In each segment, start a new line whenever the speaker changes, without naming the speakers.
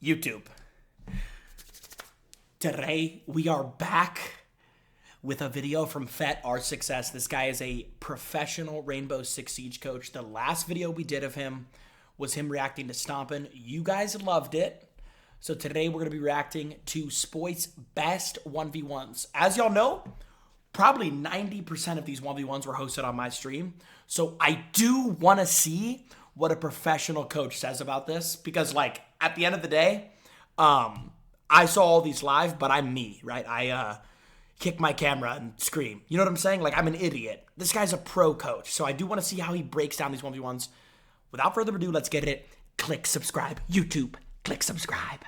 YouTube. Today, we are back with a video from Fet Our Success. This guy is a professional Rainbow Six Siege coach. The last video we did of him was him reacting to Stompn. You guys loved it. So today, we're going to be reacting to Spoit's best 1v1s. As y'all know, probably 90% of these 1v1s were hosted on my stream. So I do want to see what a professional coach says about this. Because, like, at the end of the day, I saw all these live, but I'm me, right? I kick my camera and scream. You know what I'm saying? Like, I'm an idiot. This guy's a pro coach. So I do want to see how he breaks down these 1v1s. Without further ado, let's get it. Click subscribe. YouTube, click subscribe.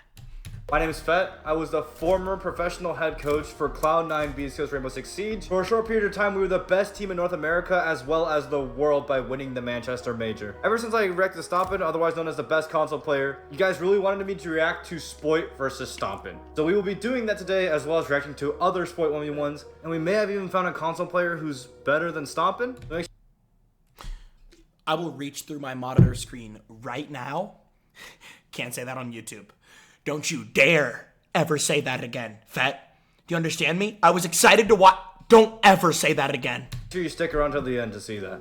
My name is Fet. I was the former professional head coach for Cloud9 BSCO's Rainbow Six Siege. For a short period of time, we were the best team in North America as well as the world by winning the Manchester Major. Ever since I reacted to Stompn, otherwise known as the best console player, you guys really wanted me to react to Spoit versus Stompn. So we will be doing that today as well as reacting to other Spoit 1v1s, and we may have even found a console player who's better than Stompn.
I will reach through my monitor screen right now. Can't say that on YouTube. Don't you dare ever say that again, Fet. Do you understand me? I was excited to watch. Don't ever say that again.
Make sure you stick around till the end to see that.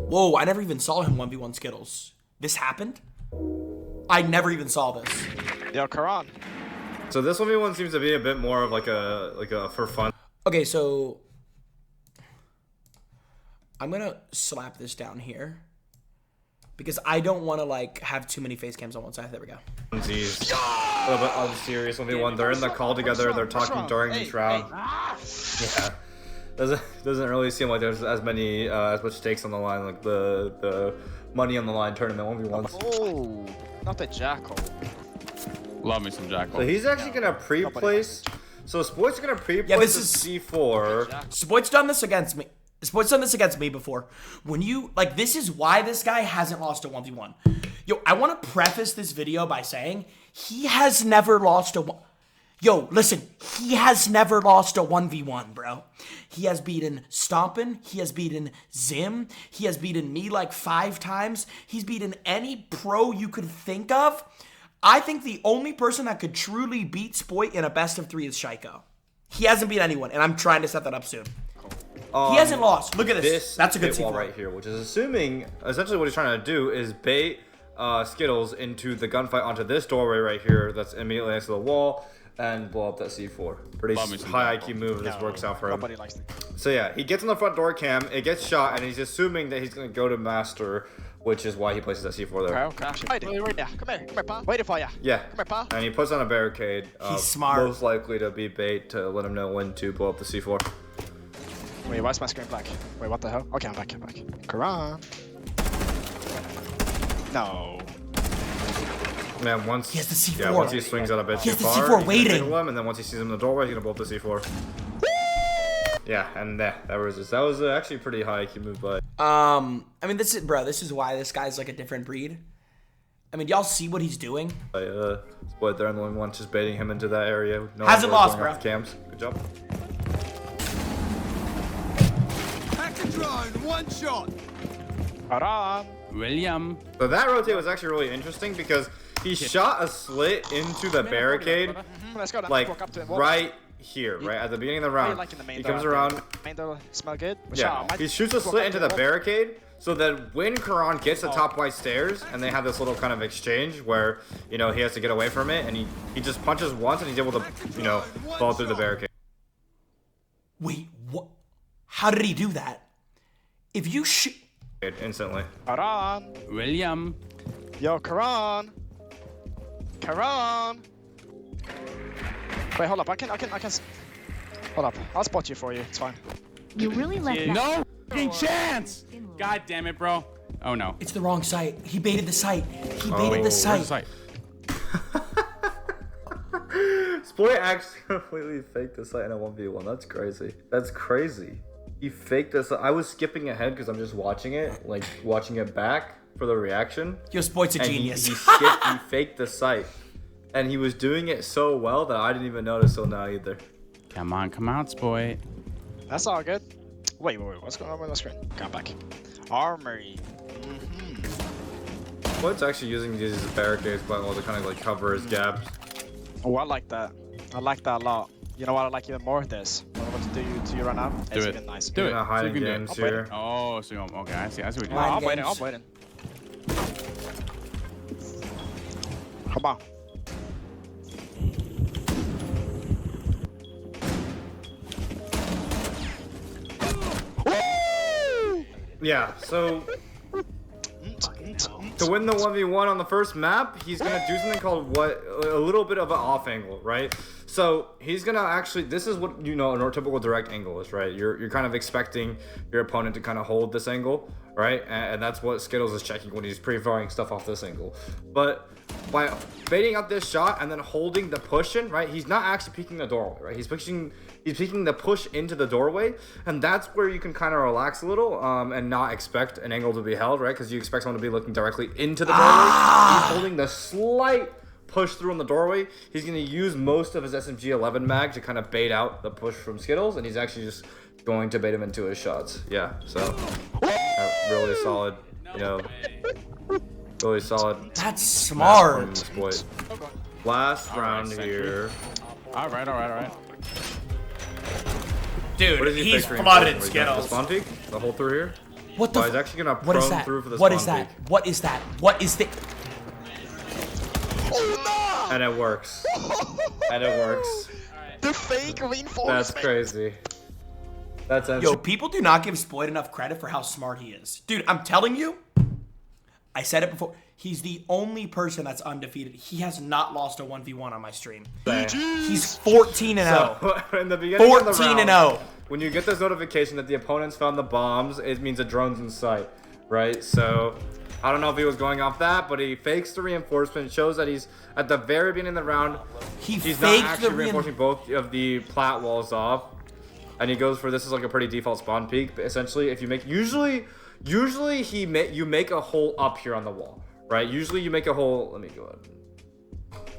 Whoa, I never even saw him 1v1 Skittles. This happened? I never even saw this.
Yo, Karan.
So this 1v1 seems to be a bit more of like a for fun.
Okay, so I'm gonna slap this down here because I don't want to like have too many face cams on one side. There we go.
Jynxzi. A little bit unserious 1v1. They're in the call together. They're talking during each round. Yeah. Doesn't really seem like there's as much stakes on the line, like the money on the line tournament 1v1s.
Oh, not the Jackal.
Love me some Jackal.
So he's actually gonna pre-place. So Spoit's gonna pre-place the C4.
Spoit's done this against me. Spoit's done this against me before. When you, like, this is why this guy hasn't lost a 1v1. Yo, I want to preface this video by saying he has never lost a Yo, listen, he has never lost a 1v1, bro. He has beaten Stompn. He has beaten Zim. He has beaten me like 5 times. He's beaten any pro you could think of. I think the only person that could truly beat Spoit in a best of 3 is Shaiko. He hasn't beat anyone, and I'm trying to set that up soon. He hasn't lost. Look at this. That's a good
wall right here, which is assuming essentially what he's trying to do is bait Skittles into the gunfight onto this doorway right here that's immediately next to the wall and blow up that C4. Pretty high IQ move. This works out for him. So yeah, he gets on the front door cam, it gets shot, and he's assuming that he's going to go to master, which is why he places that C4 there.
Yeah, come here, pal. Waiting for ya.
Yeah.
Come here, pal.
And he puts on a barricade.
He's smart.
Most likely to be bait to let him know when to blow up the C4.
Wait, why is my screen black? Wait, what the hell? Okay, I'm back. Karan. No.
Man, once
he has the C4.
Yeah, once he swings out a bit too far,
he has the C4 waiting.
Him, and then once he sees him in the doorway, he's gonna blow up the C4. Yeah, and that was actually a pretty high IQ move, but
I mean, this is why this guy's like a different breed. I mean, y'all see what he's doing.
Spoit there, and the only one just baiting him into that area. No
hasn't lost, bro.
Cams, good job.
Drone, one shot.
Karan.
William.
So that rotate was actually really interesting because he shot a slit into the barricade, like right here, right at the beginning of the round. He comes around.
Smell good.
Yeah, he shoots a slit into the barricade so that when Karan gets the top white stairs and they have this little kind of exchange where, you know, he has to get away from it and he just punches once and he's able to, you know, fall through the barricade.
Wait, what? How did he do that? If you shoot
instantly.
Karan.
William.
Yo, Karan. Karan. Wait, hold up. I can. Hold up. I'll spot you for you. It's fine.
You really let that.
No fucking chance. God damn it, bro. Oh no.
It's the wrong site. He baited the site. He baited the site.
Spoit actually completely faked the site in a 1v1. That's crazy. That's crazy. He faked this. I was skipping ahead because I'm just watching it, like watching it back for the reaction.
Yo, Spoit's a genius.
He faked the site, and he was doing it so well that I didn't even notice till now either.
Come on, come out, Spoit.
That's all good. Wait, what's going on with the screen? Come back. Armory.
Spoit's actually using these as barricades, but to kind of like cover his gaps.
Oh, I like that. I like that a lot. You know what I like even more? This. What to do to you right now?
Do
It's
it.
even nice.
Do it.
You're not hiding
So you can do
games
it.
here.
Oh, so okay, I see what you're
No,
doing.
I'm waiting. I'm waiting. Come on.
Yeah, so to win the 1v1 on the first map, he's gonna do something called a little bit of an off angle, right? So he's gonna actually, this is what, you know, a typical direct angle is, right? You're kind of expecting your opponent to kind of hold this angle, right? And that's what Skittles is checking when he's pre-firing stuff off this angle. But by baiting out this shot and then holding the push in, right? He's not actually peeking the doorway, right? He's peeking the push into the doorway, and that's where you can kind of relax a little and not expect an angle to be held, right? Because you expect someone to be looking directly into the doorway. He's holding the slight push through in the doorway. He's going to use most of his SMG-11 mag to kind of bait out the push from Skittles, and he's actually just going to bait him into his shots. Yeah, so really solid, you know, really solid.
That's smart.
Spoit. Last round here.
All right.
Dude,
What is he
he's
fixing?
flooded
The
Skittles.
spawn peek? The whole through here?
What the?
Oh, he's actually gonna
What is
prone
that?
through for the
What
spawn
is that?
peek.
What is that? What is the?
Oh
And it works. And it works.
no! The fake reinforcement.
That's crazy. That's
Yo, people do not give Spoit enough credit for how smart he is. Dude, I'm telling you, I said it before, he's the only person that's undefeated. He has not lost a 1v1 on my stream. He's 14-0.
So, in the beginning of the
14-0.
round, when you get this notification that the opponents found the bombs, it means a drone's in sight, right? So, I don't know if he was going off that, but he fakes the reinforcement, shows that he's at the very beginning of the round. He's not actually reinforcing both of the plat walls off. And he goes for, this is like a pretty default spawn peek, but essentially if you make, usually you make a hole up here on the wall, right? Usually you make a hole, let me go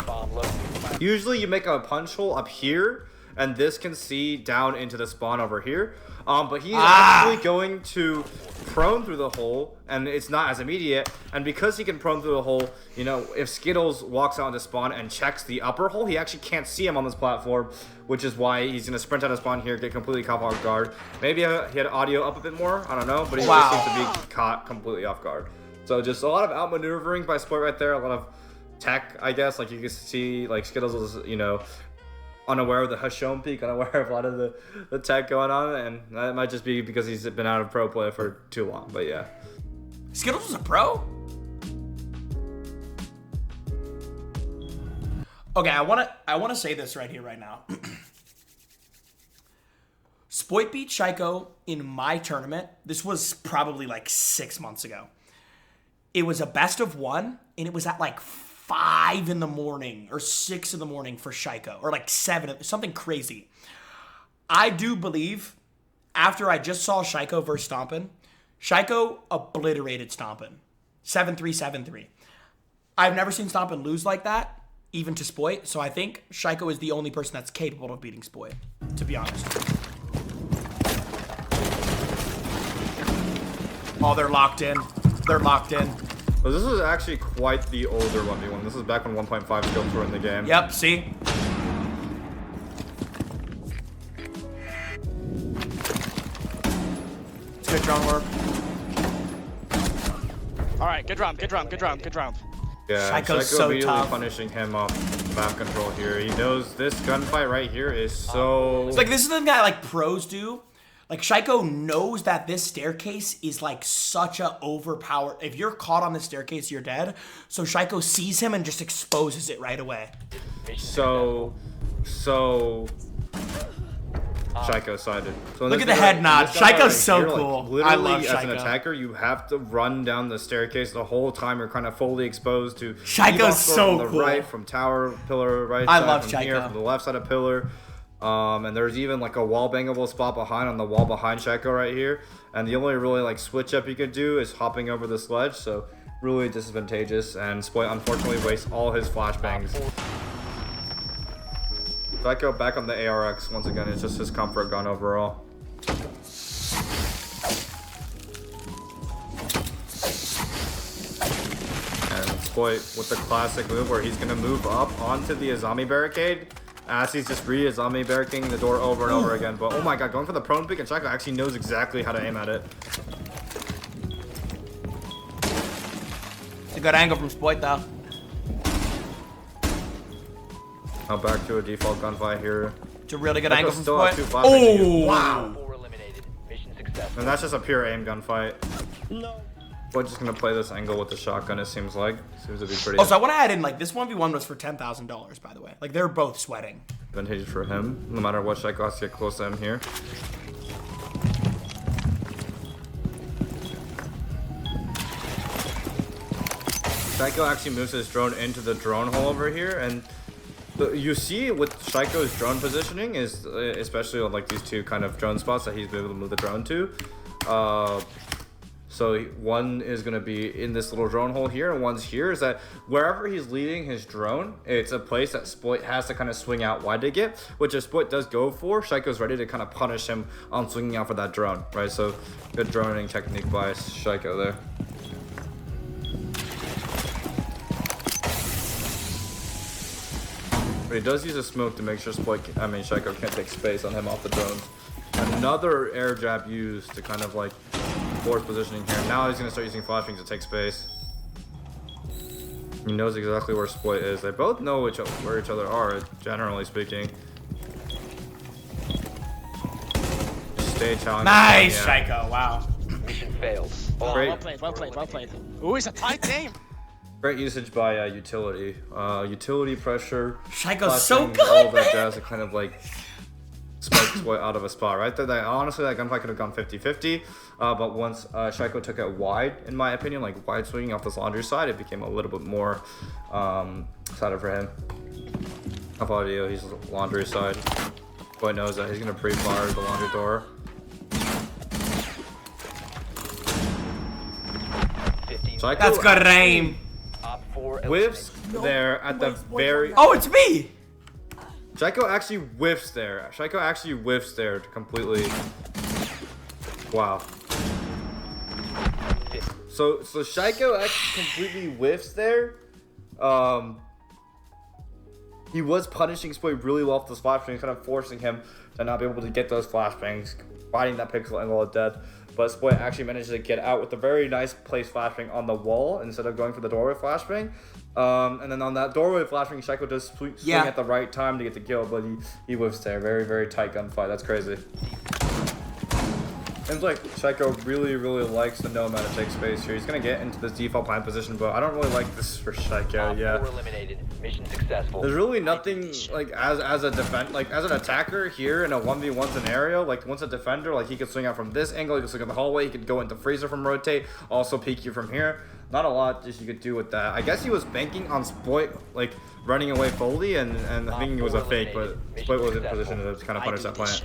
ahead. Usually you make a punch hole up here, and this can see down into the spawn over here. But he's actually going to prone through the hole, and it's not as immediate. And because he can prone through the hole, you know, if Skittles walks out into spawn and checks the upper hole, he actually can't see him on this platform, which is why he's gonna sprint out of spawn here, get completely caught off guard. Maybe he had audio up a bit more, I don't know, but he just seems to be caught completely off guard. So just a lot of outmaneuvering by Spoit right there, a lot of tech, I guess. Like you can see, like Skittles was, you know, unaware of the Hashome peak, unaware of a lot of the tech going on, and that might just be because he's been out of pro play for too long. But yeah,
Skittles was a pro? Okay, I wanna say this right here, right now. Spoit beat Shaiko in my tournament. This was probably like 6 months ago. It was a best of one, and it was at like 5 in the morning or 6 in the morning for Shaiko, or like 7, something crazy. I do believe, after I just saw Shaiko versus Stompn, Shaiko obliterated Stompn. 7-3, 7-3. I've never seen Stompn lose like that, even to Spoit, so I think Shaiko is the only person that's capable of beating Spoit, to be honest. Oh, they're locked in. They're locked in.
so this was actually quite the older 1v1. This is back when 1.5 skills were in the game.
Yep, see? It's good drone work.
Alright, good round, good round, good round, good round.
Yeah,
Shaiko's
Shaiko
so
immediately
tough.
punishing him off map control here. He knows this gunfight right here is so...
It's like, this is the guy like pros do. Like, Shaiko knows that this staircase is like such a overpowered... If you're caught on this staircase, you're dead. So Shaiko sees him and just exposes it right away.
So... Shaiko sided. So
Look at the head nod. Shaiko's so cool.
Literally,
I love
as an
Shaiko.
attacker, you have to run down the staircase the whole time. You're kind of fully exposed to...
Shaiko's so
from the
cool.
right, from tower, pillar, right
I
side,
love
from here,
Shaiko.
from the left side of pillar. And there's even like a wall bangable spot behind on the wall behind Shaiko right here. And the only really like switch up you could do is hopping over the sledge. So really disadvantageous. And Spoit unfortunately wastes all his flashbangs. Shaiko back on the ARX once again. It's just his comfort gun overall. And Spoit with the classic move where he's going to move up onto the Azami barricade as he's just re-Azami barricading the door over and over again. But oh my god, going for the prone pick, and Shaiko actually knows exactly how to aim at it.
It's a good angle from Spoit though.
Now back to a default gunfight here.
It's a really good angle from
still
Spoit.
have 2 flashbangs.
Wow.
And that's just a pure aim gunfight. No. We're just gonna play this angle with the shotgun, it seems like. Seems to be pretty
Also, I want to add in, like, this 1v1 was for $10,000, by the way. Like, they're both sweating.
advantageous for him, no matter what. Shaiko has to get close to him here. Shaiko actually moves his drone into the drone hole over here, and you see with Shaiko's drone positioning is, especially on like these two kind of drone spots that he's been able to move the drone to. So one is going to be in this little drone hole here, and one's here. Is that wherever he's leading his drone, it's a place that Spoit has to kind of swing out wide to get, which if Spoit does go for, Shaiko's ready to kind of punish him on swinging out for that drone, right? So good droning technique by Shaiko there. But he does use a smoke to make sure Shaiko can't take space on him off the drones. Another air jab used to kind of like force positioning here. Now he's going to start using flashbangs to take space. He knows exactly where Spoit is. They both know where each other are, generally speaking. Just stay challenging.
Nice, Shaiko. Wow.
Mission failed.
Oh, well played, well played, well played. Ooh, it's a tight game.
Great usage by utility. Utility pressure.
Shaiko's so good,
all that
man.
jazz to kind of like spike Spoit out of a spot, right? Honestly, that gunfight could have gone 50-50. But once Shaiko took it wide, in my opinion, like wide swinging off this laundry side, it became a little bit more excited for him. Off audio, he's laundry side. Spoit knows that he's going to pre-fire the laundry door.
That's good aim.
Whiffs there at the very...
Oh, it's me!
Shaiko actually whiffs there. Shaiko actually whiffs there completely. Wow. So Shaiko actually completely whiffs there. He was punishing Spoit really well with those flashbangs, kind of forcing him to not be able to get those flashbangs, fighting that pixel angle of death. But Spoit actually managed to get out with a very nice placed flashbang on the wall instead of going for the doorway flashbang. And then on that doorway flashbang, Shaiko does swing at the right time to get the kill, but he whiffs there. Very, very tight gunfight. That's crazy. Seems like Shaiko really, really likes to know how to take space here. He's going to get into this default plant position, but I don't really like this for Shaiko. Yeah.
Eliminated. Mission successful.
There's really nothing like as an attacker here in a 1v1 scenario. Like once a defender, like he could swing out from this angle, he could swing in the hallway, he could go into freezer from rotate, also peek you from here. Not a lot just you could do with that. I guess he was banking on Spoit like running away fully and thinking it was a fake, but Spoit was in position to kind of punish that plant.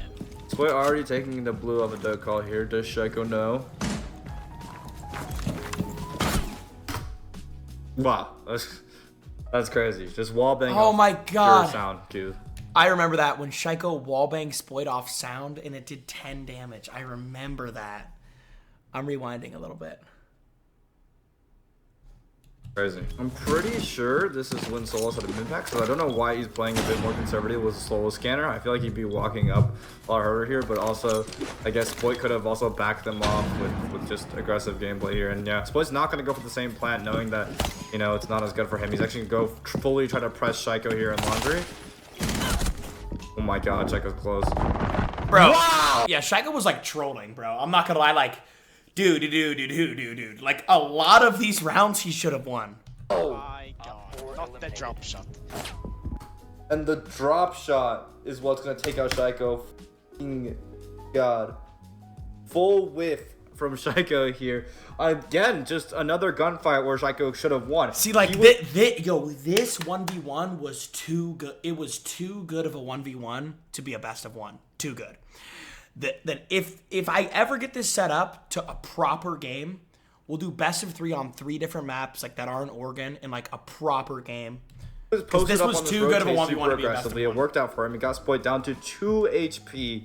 Spoit already taking the blue of a duck call here. Does Shaiko know? Wow, that's crazy. Just wallbang.
Oh my god.
Pure sound, dude.
I remember that when Shaiko wallbanged Spoit off sound and it did 10 damage. I remember that. I'm rewinding a little bit.
Crazy. I'm pretty sure this is when Solos had an impact, so I don't know why he's playing a bit more conservative with the Solo scanner. I feel like he'd be walking up a lot harder here, but also I guess Spoit could have also backed them off with just aggressive gameplay here. And yeah, Spoit's not going to go for the same plant knowing that, you know, it's not as good for him. He's actually going to go fully try to press Shaiko here in laundry. Oh my god, Shaiko's close.
Bro. Wow. Yeah, Shaiko was like trolling, bro. I'm not going to lie, like, dude. Like, a lot of these rounds he should have won.
Oh my god. Not the drop shot.
And the drop shot is what's going to take out Shaiko. F***ing god. Full whiff from Shaiko here. Again, just another gunfight where Shaiko should have won.
See, like, this 1v1 was too good. It was too good of a 1v1 to be a best of one. Too good. That if I ever get this set up to a proper game, we'll do best of 3 on 3 different maps like that are in Oregon in like a proper game. Because this was too good of a 1v1 to be a best of one.
It worked out for him. He got Spoit down to 2 HP.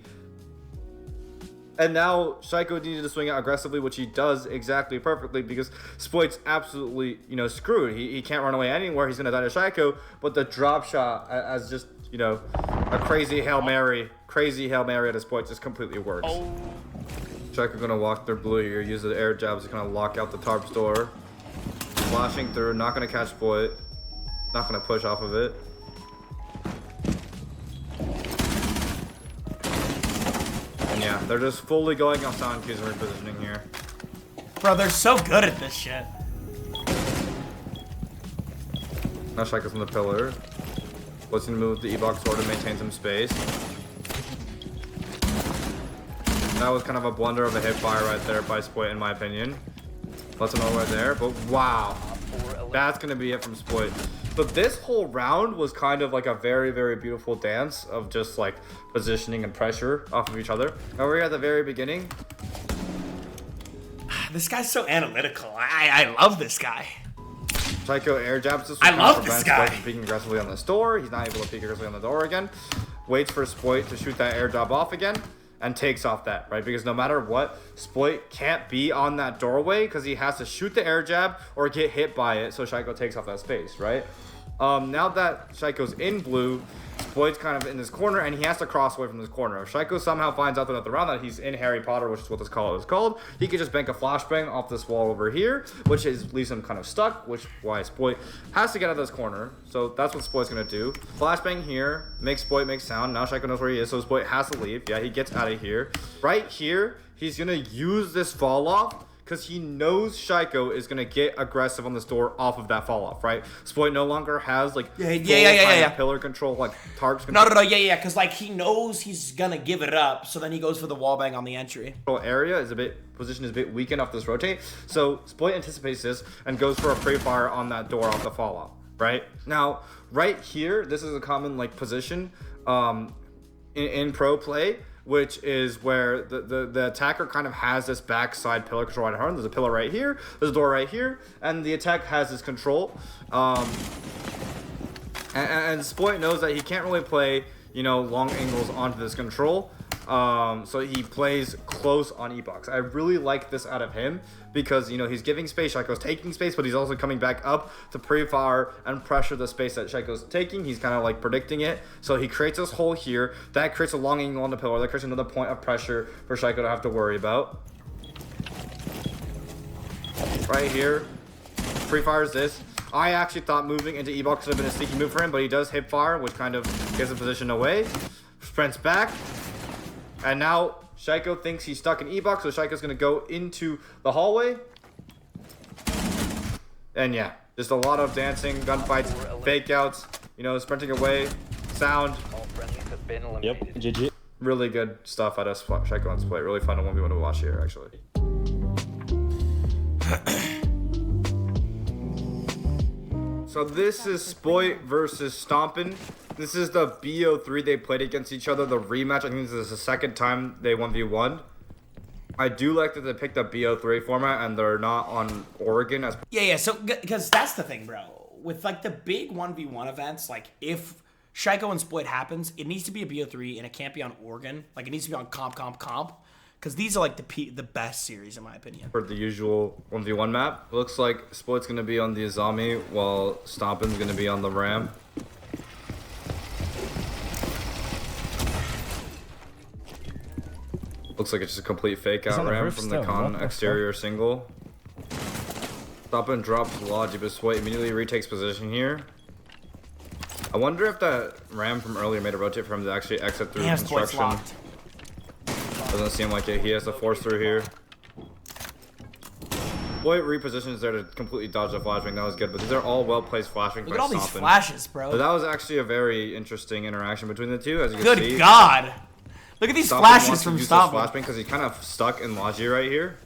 And now Shaiko needed to swing out aggressively, which he does exactly perfectly because Spoit's absolutely, you know, screwed. He can't run away anywhere. He's going to die to Shaiko. But the drop shot as just, you know, a crazy Hail Mary at his point just completely works. Shaiko going to walk through blue here, use the air jabs to kind of lock out the tarp's door. Flashing through, not going to catch Spoit. Not going to push off of it. And yeah, they're just fully going off sound cues and repositioning here.
Bro, they're so good at this shit.
Now Shaiko's on the pillar. What's gonna move the E-box sword to maintain some space. That was kind of a blunder of a hip fire right there by Spoit in my opinion. Let's know right there, but wow. That's gonna be it from Spoit. But this whole round was kind of like a very, very beautiful dance of just like positioning and pressure off of each other. Over here at the very beginning.
This guy's so analytical. I love this guy.
Shaiko air jabs this.
I love this guy.
Spoit from peeking aggressively on this door. He's not able to peek aggressively on the door again. Waits for Spoit to shoot that air jab off again. And takes off that, right? Because no matter what, Spoit can't be on that doorway because he has to shoot the air jab or get hit by it. So Shaiko takes off that space, right? Now that Shaiko's in blue, Spoit's kind of in this corner and he has to cross away from this corner. If Shaiko somehow finds out throughout the round that he's in Harry Potter, which is what this call is called, he could just bank a flashbang off this wall over here, which leaves him kind of stuck, which why Spoit has to get out of this corner. So that's what Spoit's gonna do. Flashbang here, makes Spoit make sound. Now Shaiko knows where he is, so Spoit has to leave. Yeah, he gets out of here. Right here, he's gonna use this fall off because he knows Shaiko is going to get aggressive on this door off of that fall off, right? Spoit no longer has like pillar control, like targets control.
No, because like he knows he's going to give it up, so then he goes for the wall bang on the entry.
Area is position is a bit weakened off this rotate, so Spoit anticipates this and goes for a pre-fire on that door off the fall off, right? Now, right here, this is a common like position in pro play, which is where the attacker kind of has this backside pillar control right at home. There's a pillar right here, there's a door right here, and the attack has this control. And Spoit knows that he can't really play, you know, long angles onto this control. So he plays close on E-box. I really like this out of him because, you know, he's giving space, Shaiko's taking space, but he's also coming back up to pre-fire and pressure the space that Shaiko's taking. He's kind of like predicting it. So he creates this hole here. That creates a long angle on the pillar. That creates another point of pressure for Shaiko to have to worry about. Right here. Pre-fires this. I actually thought moving into E-box would have been a sneaky move for him, but he does hip fire, which kind of gives the position away. Sprints back. And now Shaiko thinks he's stuck in E-box, so Shaiko's going to go into the hallway. And yeah, just a lot of dancing, gunfights, fake outs, you know, sprinting away, sound.
All friendlies have been
Yep,
eliminated.
GG.
Really good stuff out of Shaiko on Spoit. Really fun to 1v1 to watch here, actually. So this is Spoit versus Stompn. This is the BO3 they played against each other, the rematch. I think this is the second time they 1v1. I do like that they picked the BO3 format and they're not on Oregon as.
Yeah. So because that's the thing, bro. With like the big 1v1 events, like if Shaiko and Spoit happens, it needs to be a BO3 and it can't be on Oregon. Like it needs to be on comp. Because these are like the best series in my opinion.
For the usual 1v1 map. Looks like Spoit's going to be on the Azami while Stompn's going to be on the Ram. Looks like it's just a complete fake out Ram from the con exterior single. Stompn drops Logi, but Spoit immediately retakes position here. I wonder if that Ram from earlier made a rotate for him to actually exit through construction.
Locked.
Doesn't seem like it. He has to force through here. Spoit repositions there to completely dodge the flashbang. That was good, but these are all well-placed flashbangs.
Look at all these flashes, bro.
But that was actually a very interesting interaction between the two, as you can see.
Good God. Look at these flashes from Stompn.
Flashbang because he's kind of stuck in Logi right here.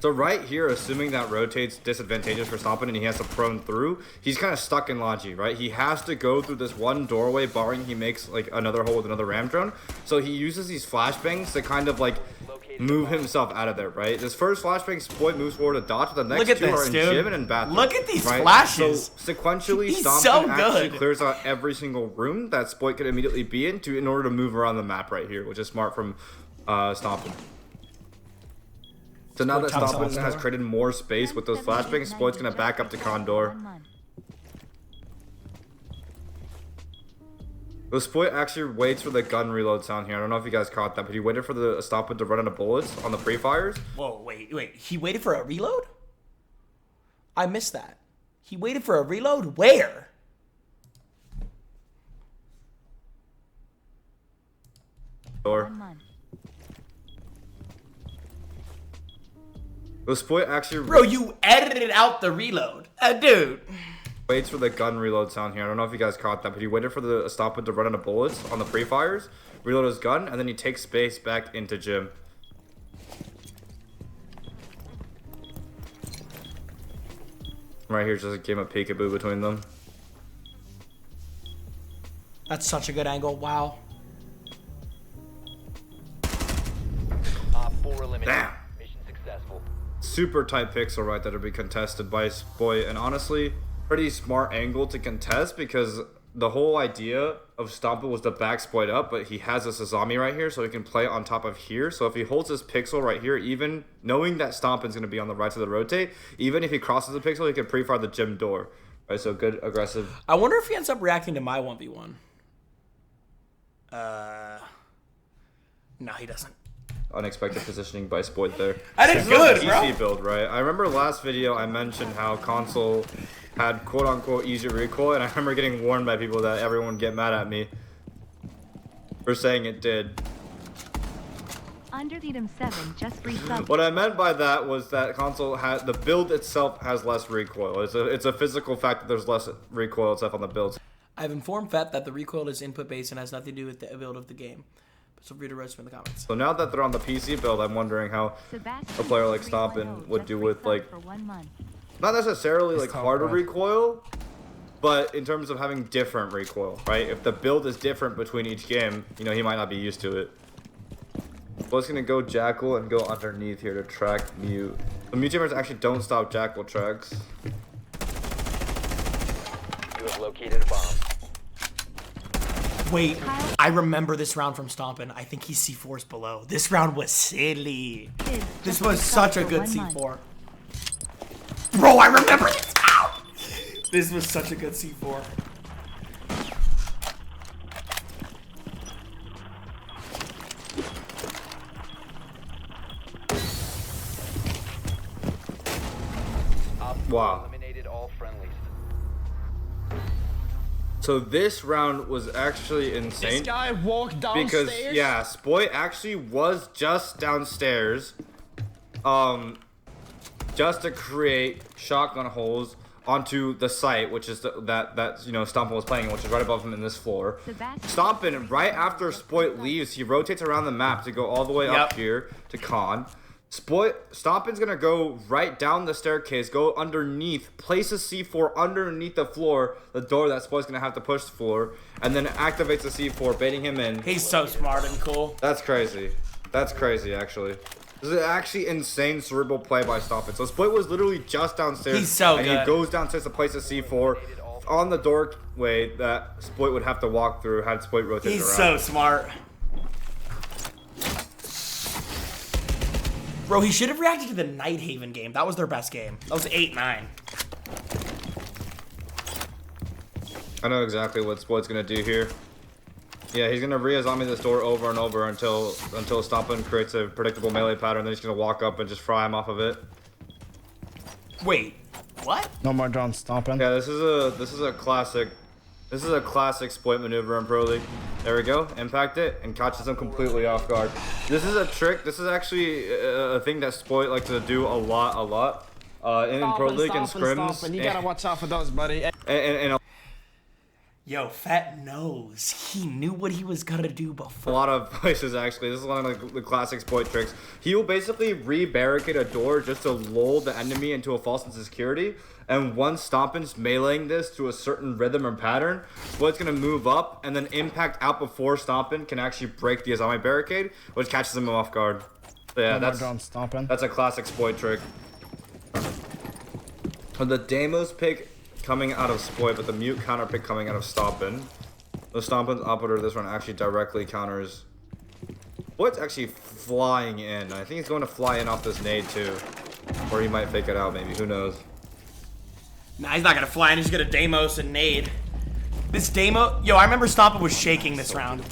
So right here, assuming that rotates disadvantageous for Stompn and he has to prone through, he's kind of stuck in Logi, right? He has to go through this one doorway, barring he makes like another hole with another ram drone. So he uses these flashbangs to kind of like move himself out of there, right? This first flashbang, Spoit moves forward to dodge, the next two are in Jimin and Bathroom.
Look at these
right?
flashes.
So sequentially,
He's
Stompn
so
actually
good.
clears out every single room that Spoit could immediately be in order to move around the map right here, which is smart from Stompn. So now that Stompn has created more space with those flashbangs, Spoit's gonna back up to Condor. The Spoit actually waits for the gun reload sound here. I don't know if you guys caught that, but he waited for the Stompn to run out of bullets on the pre-fires.
Whoa, wait. He waited for a reload? I missed that. He waited for a reload? Where?
Door. The Spoit actually...
Bro, you edited out the reload. Dude.
Waits for the gun reload sound here. I don't know if you guys caught that, but he waited for the Stompn to run out of bullets on the pre-fires, reload his gun, and then he takes space back into gym. Right here's just a game of peekaboo between them.
That's such a good angle. Wow.
Damn.
Mission successful.
Super tight pixel right that'll be contested by Spoit, and honestly, pretty smart angle to contest because the whole idea of Stompn was to back Spoit up, but he has a Sazami right here, so he can play on top of here. So if he holds his pixel right here, even knowing that Stompn's going to be on the right side of the rotate, even if he crosses the pixel, he can pre-fire the gym door. Right, so good, aggressive.
I wonder if he ends up reacting to my 1v1. No, he doesn't.
Unexpected positioning by Spoit there.
I did good, bro.
PC build, right? I remember last video I mentioned how console had quote-unquote easy recoil, and I remember getting warned by people that everyone would get mad at me for saying it did.
Underleadum 7 just resubbed.
What I meant by that was that console had the build itself has less recoil. It's a physical fact that there's less recoil itself on the builds.
I've informed Fett that the recoil is input-based and has nothing to do with the build of the game. So feel free to roast me in the comments.
So now that they're on the PC build, I'm wondering how a player like Stompn would do with like not necessarily like harder recoil, but in terms of having different recoil, right? If the build is different between each game, you know, he might not be used to it. So it's gonna go Jackal and go underneath here to track mute. The mute jammers actually don't stop Jackal tracks.
You have located a bomb.
Wait, I remember this round from Stompn. I think he's C4's below. This round was silly. This was such a good C4. Bro, I remember this. Ow! This was such a good C4.
Wow.
Eliminated all friendlies.
So this round was actually insane.
This guy walked downstairs.
Because yeah, Spoit actually was just downstairs, just to create shotgun holes onto the site, which is that you know Stompn was playing, which is right above him in this floor. Stompn, right after Spoit leaves, he rotates around the map to go all the way up here to Con. Stompn's gonna go right down the staircase, go underneath, place a C4 underneath the floor, the door that Spoit's gonna have to push the floor, and then activates the C4, baiting him in.
He's so smart and cool.
That's crazy. That's crazy, actually. This is actually insane cerebral play by Stompn. So Spoit was literally just downstairs.
He's so
and
good.
he goes downstairs to place a C4 on the doorway that Spoit would have to walk through had Spoit rotated
He's
around.
so smart. Bro, he should have reacted to the Night Haven game. That was their best game. That was 8-9.
I know exactly what Spoit's gonna do here. Yeah, he's gonna re-zombie this door over and over until Stompn creates a predictable melee pattern. Then he's gonna walk up and just fry him off of it.
Wait, what?
No more John Stompn.
Yeah, this is a classic Spoit maneuver in Pro League. There we go. Impact it and catches him completely off guard. This is a trick. This is actually a thing that Spoit likes to do a lot. In Pro League and scrims.
You gotta watch out for those, buddy.
And
Yo, Fett knows. He knew what he was gonna do
a
before.
lot of places actually. This is one of the classic Spoit tricks. He will basically re-barricade a door just to lull the enemy into a false sense of security. And once Stompn's meleeing this to a certain rhythm or pattern, Spoit's gonna move up and then impact out before Stompn can actually break the Azami barricade, which catches him off guard. So yeah, that's a classic Spoit trick. The Deimos pick coming out of Spoit, but the mute counter pick coming out of Stompn. The Stompn's operator this one actually directly counters Spoit's actually flying in. I think he's going to fly in off this nade too. Or he might fake it out maybe. Who knows?
Nah, he's not gonna fly in. He's gonna Deimos and nade. This Deimos... Yo, I remember Stompn was shaking this round.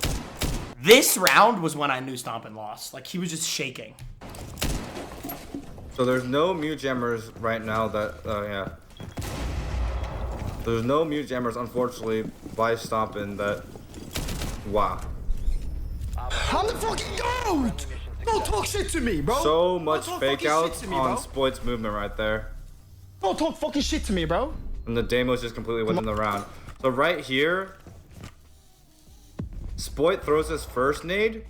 This round was when I knew Stompn lost. Like, he was just shaking.
So there's no mute jammers right now that... yeah. There's no mute jammers, unfortunately, by Stompn that... Wow.
I'm the fucking yo! Don't talk shit to me, bro.
So much
Don't talk
fake
fucking
outs
shit to me,
on
bro.
Spoit's movement right there.
Don't talk fucking shit to me, bro.
And the Deimos just completely within the round. So right here, Spoit throws his first nade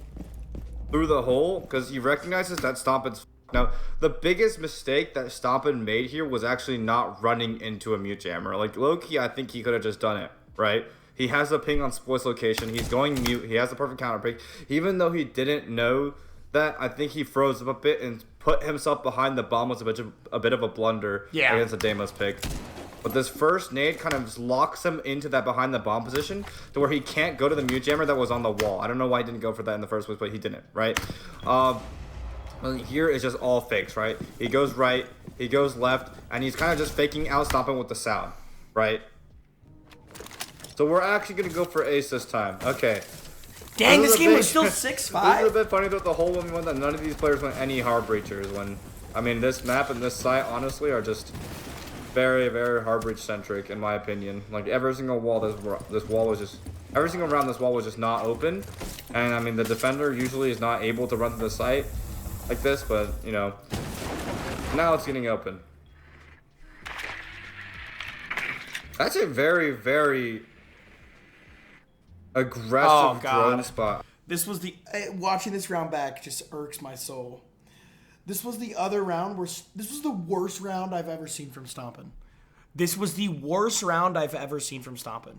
through the hole because he recognizes that Stompn's... Now, the biggest mistake that Stompn made here was actually not running into a mute jammer. Like, low-key, I think he could have just done it, right? He has the ping on Spoit's location. He's going mute. He has the perfect counter pick. Even though he didn't know that, I think he froze up a bit and put himself behind the bomb was a bit of a blunder against the Deimos pick. But this first nade kind of just locks him into that behind the bomb position to where he can't go to the mute jammer that was on the wall. I don't know why he didn't go for that in the first place, but he didn't, right? Here is just all fakes, right? He goes right, he goes left, and he's kind of just faking out Stompn with the sound, right? So we're actually going to go for ace this time. Okay.
Dang, this game was still
This is
6-5?
a bit funny that the whole 1v1 that none of these players went any hard breachers when... I mean, this map and this site, honestly, are just very, very hard breach centric, in my opinion. Like, every single wall, this wall was just... Every single round, this wall was just not open. And, I mean, the defender usually is not able to run through the site like this, but, you know, now it's getting open. That's a very, very aggressive drone spot.
This was the... watching this round back just irks my soul. This was the other round where... This was the worst round I've ever seen from Stompn. This was the worst round I've ever seen from Stompn.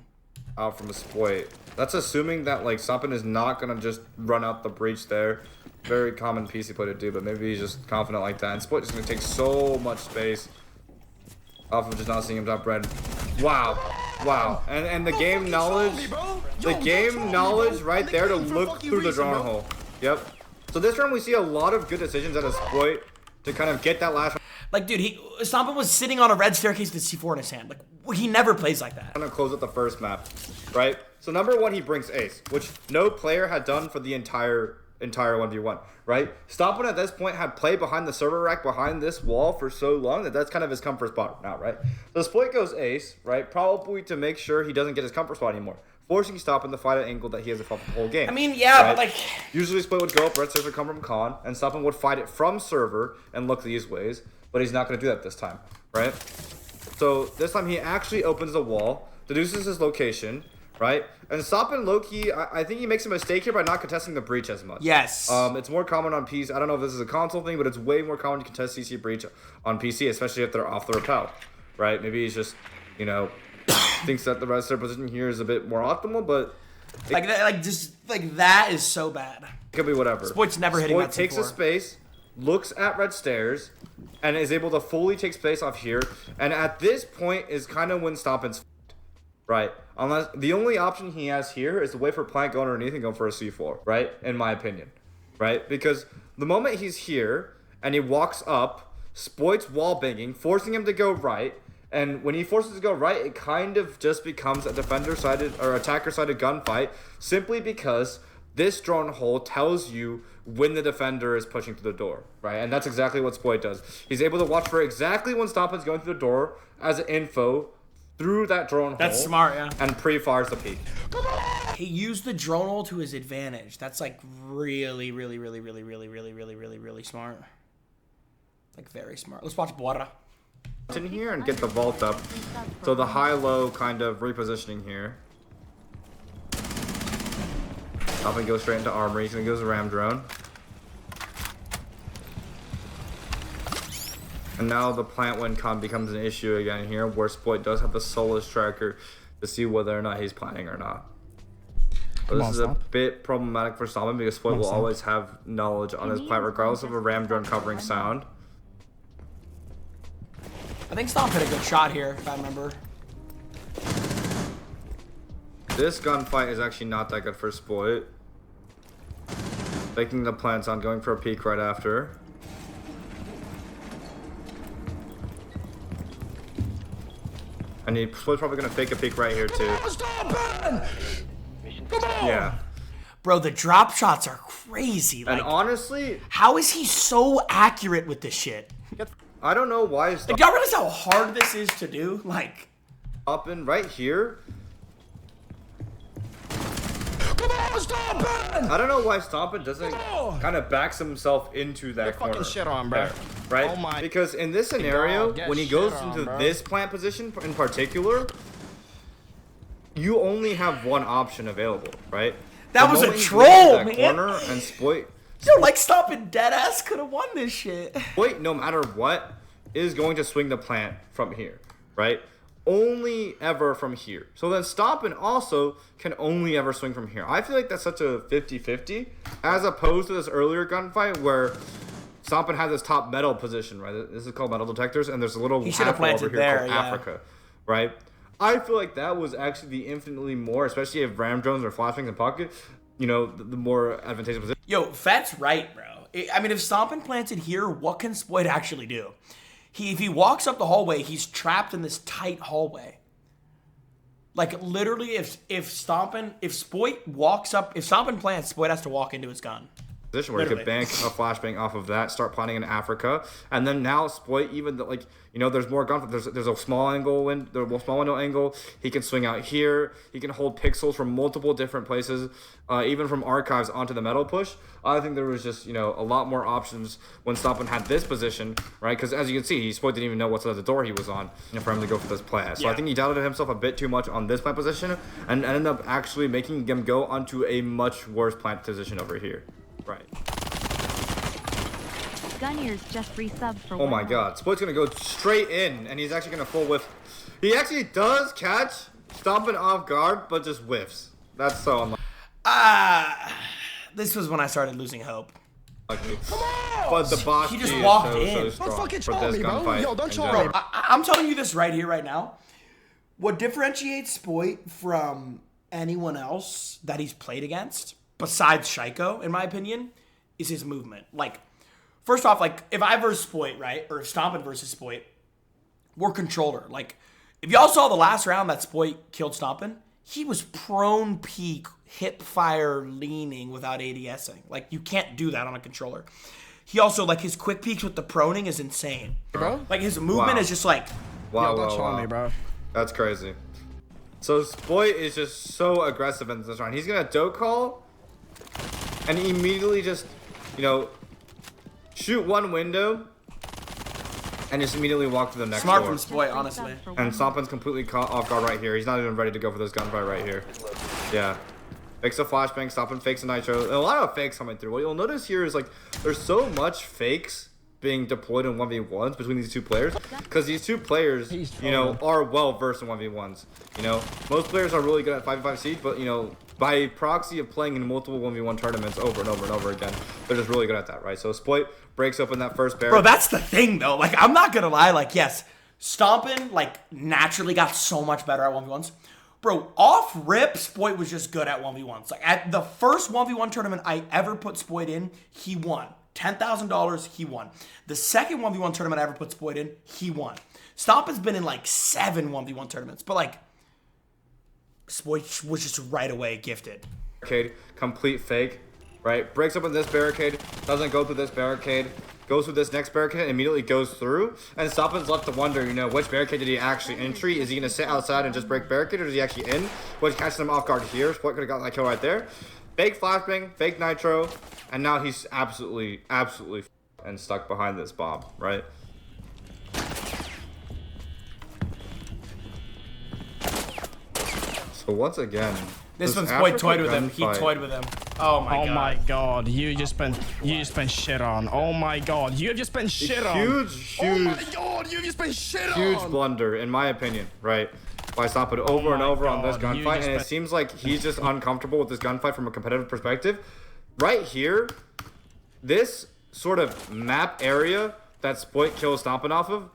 Out from a Spoit. That's assuming that, like, Stompn is not going to just run out the breach there. Very common PC play to do, but maybe he's just confident like that. And Spoit is going to take so much space off of just not seeing him top red. Wow. Wow. And the game knowledge... The game knowledge right there to look through the drone hole. Yep. So this round we see a lot of good decisions out of Spoit to kind of get that last round.
Like, dude, Stompn was sitting on a red staircase with C4 in his hand. Like, he never plays like that.
I'm going to close up the first map, right? So number one, he brings ace, which no player had done for the entire 1v1, right? Stompn at this point had played behind the server rack behind this wall for so long that that's kind of his comfort spot now, right? So Spoit goes ace, right? Probably to make sure he doesn't get his comfort spot anymore, forcing Stompn to fight an angle that he has to fight the whole game.
I mean, yeah,
right?
but like...
Usually Spoit would go up, red server come from con, and Stompn would fight it from server and look these ways, but he's not going to do that this time, right? So this time he actually opens the wall, deduces his location, right? And Stompn low-key, I think he makes a mistake here by not contesting the breach as much.
Yes.
It's more common on PC. I don't know if this is a console thing, but it's way more common to contest CC breach on PC, especially if they're off the rappel, right? Maybe he's just, you know, thinks that the rest of their position here is a bit more optimal, but...
that is so bad.
It could be whatever.
Spoit's never hitting that
Spoit takes
C4.
a space, looks at red stairs, and is able to fully take space off here. And at this point is kind of when Stompn's right. Unless the only option he has here is to wait for plant going underneath and go for a C4, right? In my opinion, right? Because the moment he's here and he walks up, Spoit's wall banging, forcing him to go right. And when he forces to go right, it kind of just becomes a defender-sided or attacker-sided gunfight simply because this drone hole tells you when the defender is pushing through the door, right? And that's exactly what Spoit does. He's able to watch for exactly when Stompn's going through the door as info through that drone hole.
That's smart, yeah.
And pre-fires the peak.
He used the drone hole to his advantage. That's like really, really, really, really, really, really, really, really, really smart. Like very smart. Let's watch Borra.
In here and get the vault up. So the high-low kind of repositioning here. Stompn goes straight into armory. He's gonna go to ram drone. And now the plant win con becomes an issue again here, where Spoit does have the Solus tracker to see whether or not he's planning or not. But this is a bit problematic for Stompn because Spoit will always have knowledge on his plant regardless of a ram drone covering sound.
I think Stompn hit a good shot here, if I remember.
This gunfight is actually not that good for Spoit. Making the plants on, going for a peek right after. And Spoit's probably gonna fake a peek right here too. Yeah.
Bro, the drop shots are crazy. Like,
And honestly,
how is he so accurate with this shit?
I don't know why
Like, y'all realize how hard this is to do? Like,
Stompn right here.
Come on, Stompn!
I don't know why Stompn doesn't kind of backs himself into that
Get
corner.
fucking shit on, bro.
There, right?
Oh my
Because in this scenario,
God, get
when he goes
shit on,
into
bro.
this plant position in particular, you only have one option available, right?
That
The
was a
moment he
troll,
goes into that
man.
Corner and Spoit,
yo, like, Stompn deadass could have won this shit.
Spoit, no matter what, is going to swing the plant from here, right? Only ever from here. So then Stompn also can only ever swing from here. I feel like that's such a 50-50 as opposed to this earlier gunfight where Stompn had this top metal position, right? This is called metal detectors, and there's a little
He should have
half wall over
planted
here
there,
called
yeah.
Africa, right? I feel like that was actually the infinitely more, especially if ram drones or flashbangs in pocket, you know, the more advantageous position.
Yo, Fett's right, bro. I mean, if Stompn planted here, what can Spoit actually do? If he walks up the hallway, he's trapped in this tight hallway. Like, literally, if Spoit walks up, if Stompn plants, Spoit has to walk into his gun.
Position where
Literally.
he could bank a flashbang off of that, start planning in Africa, and then now Spoit, even like, you know, there's more gunfight. There's a small angle small window angle. He can swing out here. He can hold pixels from multiple different places, even from archives onto the metal push. I think there was just, you know, a lot more options when Stompn had this position, right? Because as you can see, Spoit didn't even know what side of the door he was on, you know, for him to go for this plant. So
Yeah.
I think he doubted himself a bit too much on this plant position, and ended up actually making him go onto a much worse plant position over here. Right.
Gunner's just resubbed for
Oh my god. Spoit's gonna go straight in, and he's actually gonna full whiff. He actually does catch Stompn off guard, but just whiffs. That's so unlucky.
This was when I started losing hope.
But the boss
He just
G
walked
is
in.
so
Don't
strong
fucking
for
troll
this
me, bro.
gunfight
Yo, don't
in
troll
general.
me.
I'm telling you this right here, right now. What differentiates Spoit from anyone else that he's played against, besides Shaiko, in my opinion, is his movement. Like, first off, like, if I versus Spoit, right, or if Stompn versus Spoit, we're controller. Like, if y'all saw the last round that Spoit killed Stompn, he was prone peak, hip fire leaning without ADSing. Like, you can't do that on a controller. He also, like, his quick peeks with the proning is insane.
Bro?
Like, his movement
Wow.
is just like,
Wow,
Yo, don't
wow,
troll
wow.
me, bro.
That's crazy. So Spoit is just so aggressive in this round. He's gonna doe call, and immediately just, you know, shoot one window, and just immediately walk to the next
smart
door.
from Spoit, honestly.
And Stompn's completely caught off guard right here. He's not even ready to go for this gunfight right here. Yeah. Fakes a flashbang, Stompn fakes a nitro. And a lot of fakes coming through. What you'll notice here is, like, there's so much fakes being deployed in 1v1s between these two players, because these two players, you know, are well versed in 1v1s. You know, most players are really good at 5v5 siege, but, you know, by proxy of playing in multiple 1v1 tournaments over and over and over again, they're just really good at that, right? So Spoit breaks open that first barrier.
Bro, that's the thing, though. Like, I'm not gonna lie. Like, yes, Stompn, like, naturally got so much better at 1v1s. Bro, off rip, Spoit was just good at 1v1s. Like, at the first 1v1 tournament I ever put Spoit in, he won. $10,000, he won. The second 1v1 tournament I ever put Spoit in, he won. Stompn's been in, like, 7 1v1 tournaments. But, like, Spoit was just right away gifted.
Barricade, complete fake, right? Breaks open this barricade, doesn't go through this barricade, goes through this next barricade, and immediately goes through. And Stompn's left to wonder, you know, which barricade did he actually entry? Is he gonna sit outside and just break barricade, or is he actually in? Which catches him off guard here. Spoit could have gotten that kill right there. Fake flashbang, fake nitro, and now he's absolutely and stuck behind this bomb, right? So once again,
This one's
Africa
Spoit toyed with him. He
gunfight-
toyed with him. Oh my god.
Oh my god, you just been shit on. Oh my god, you have just been shit on.
Huge,
Oh my
huge,
god, you have just been shit
huge
on.
blunder, in my opinion, right? By Stompn over and
my
over on this
God, you
gunfight,
just
and it
been-
seems like he's just uncomfortable with this gunfight from a competitive perspective. Right here, this sort of map area that Spoit kills Stompn off of,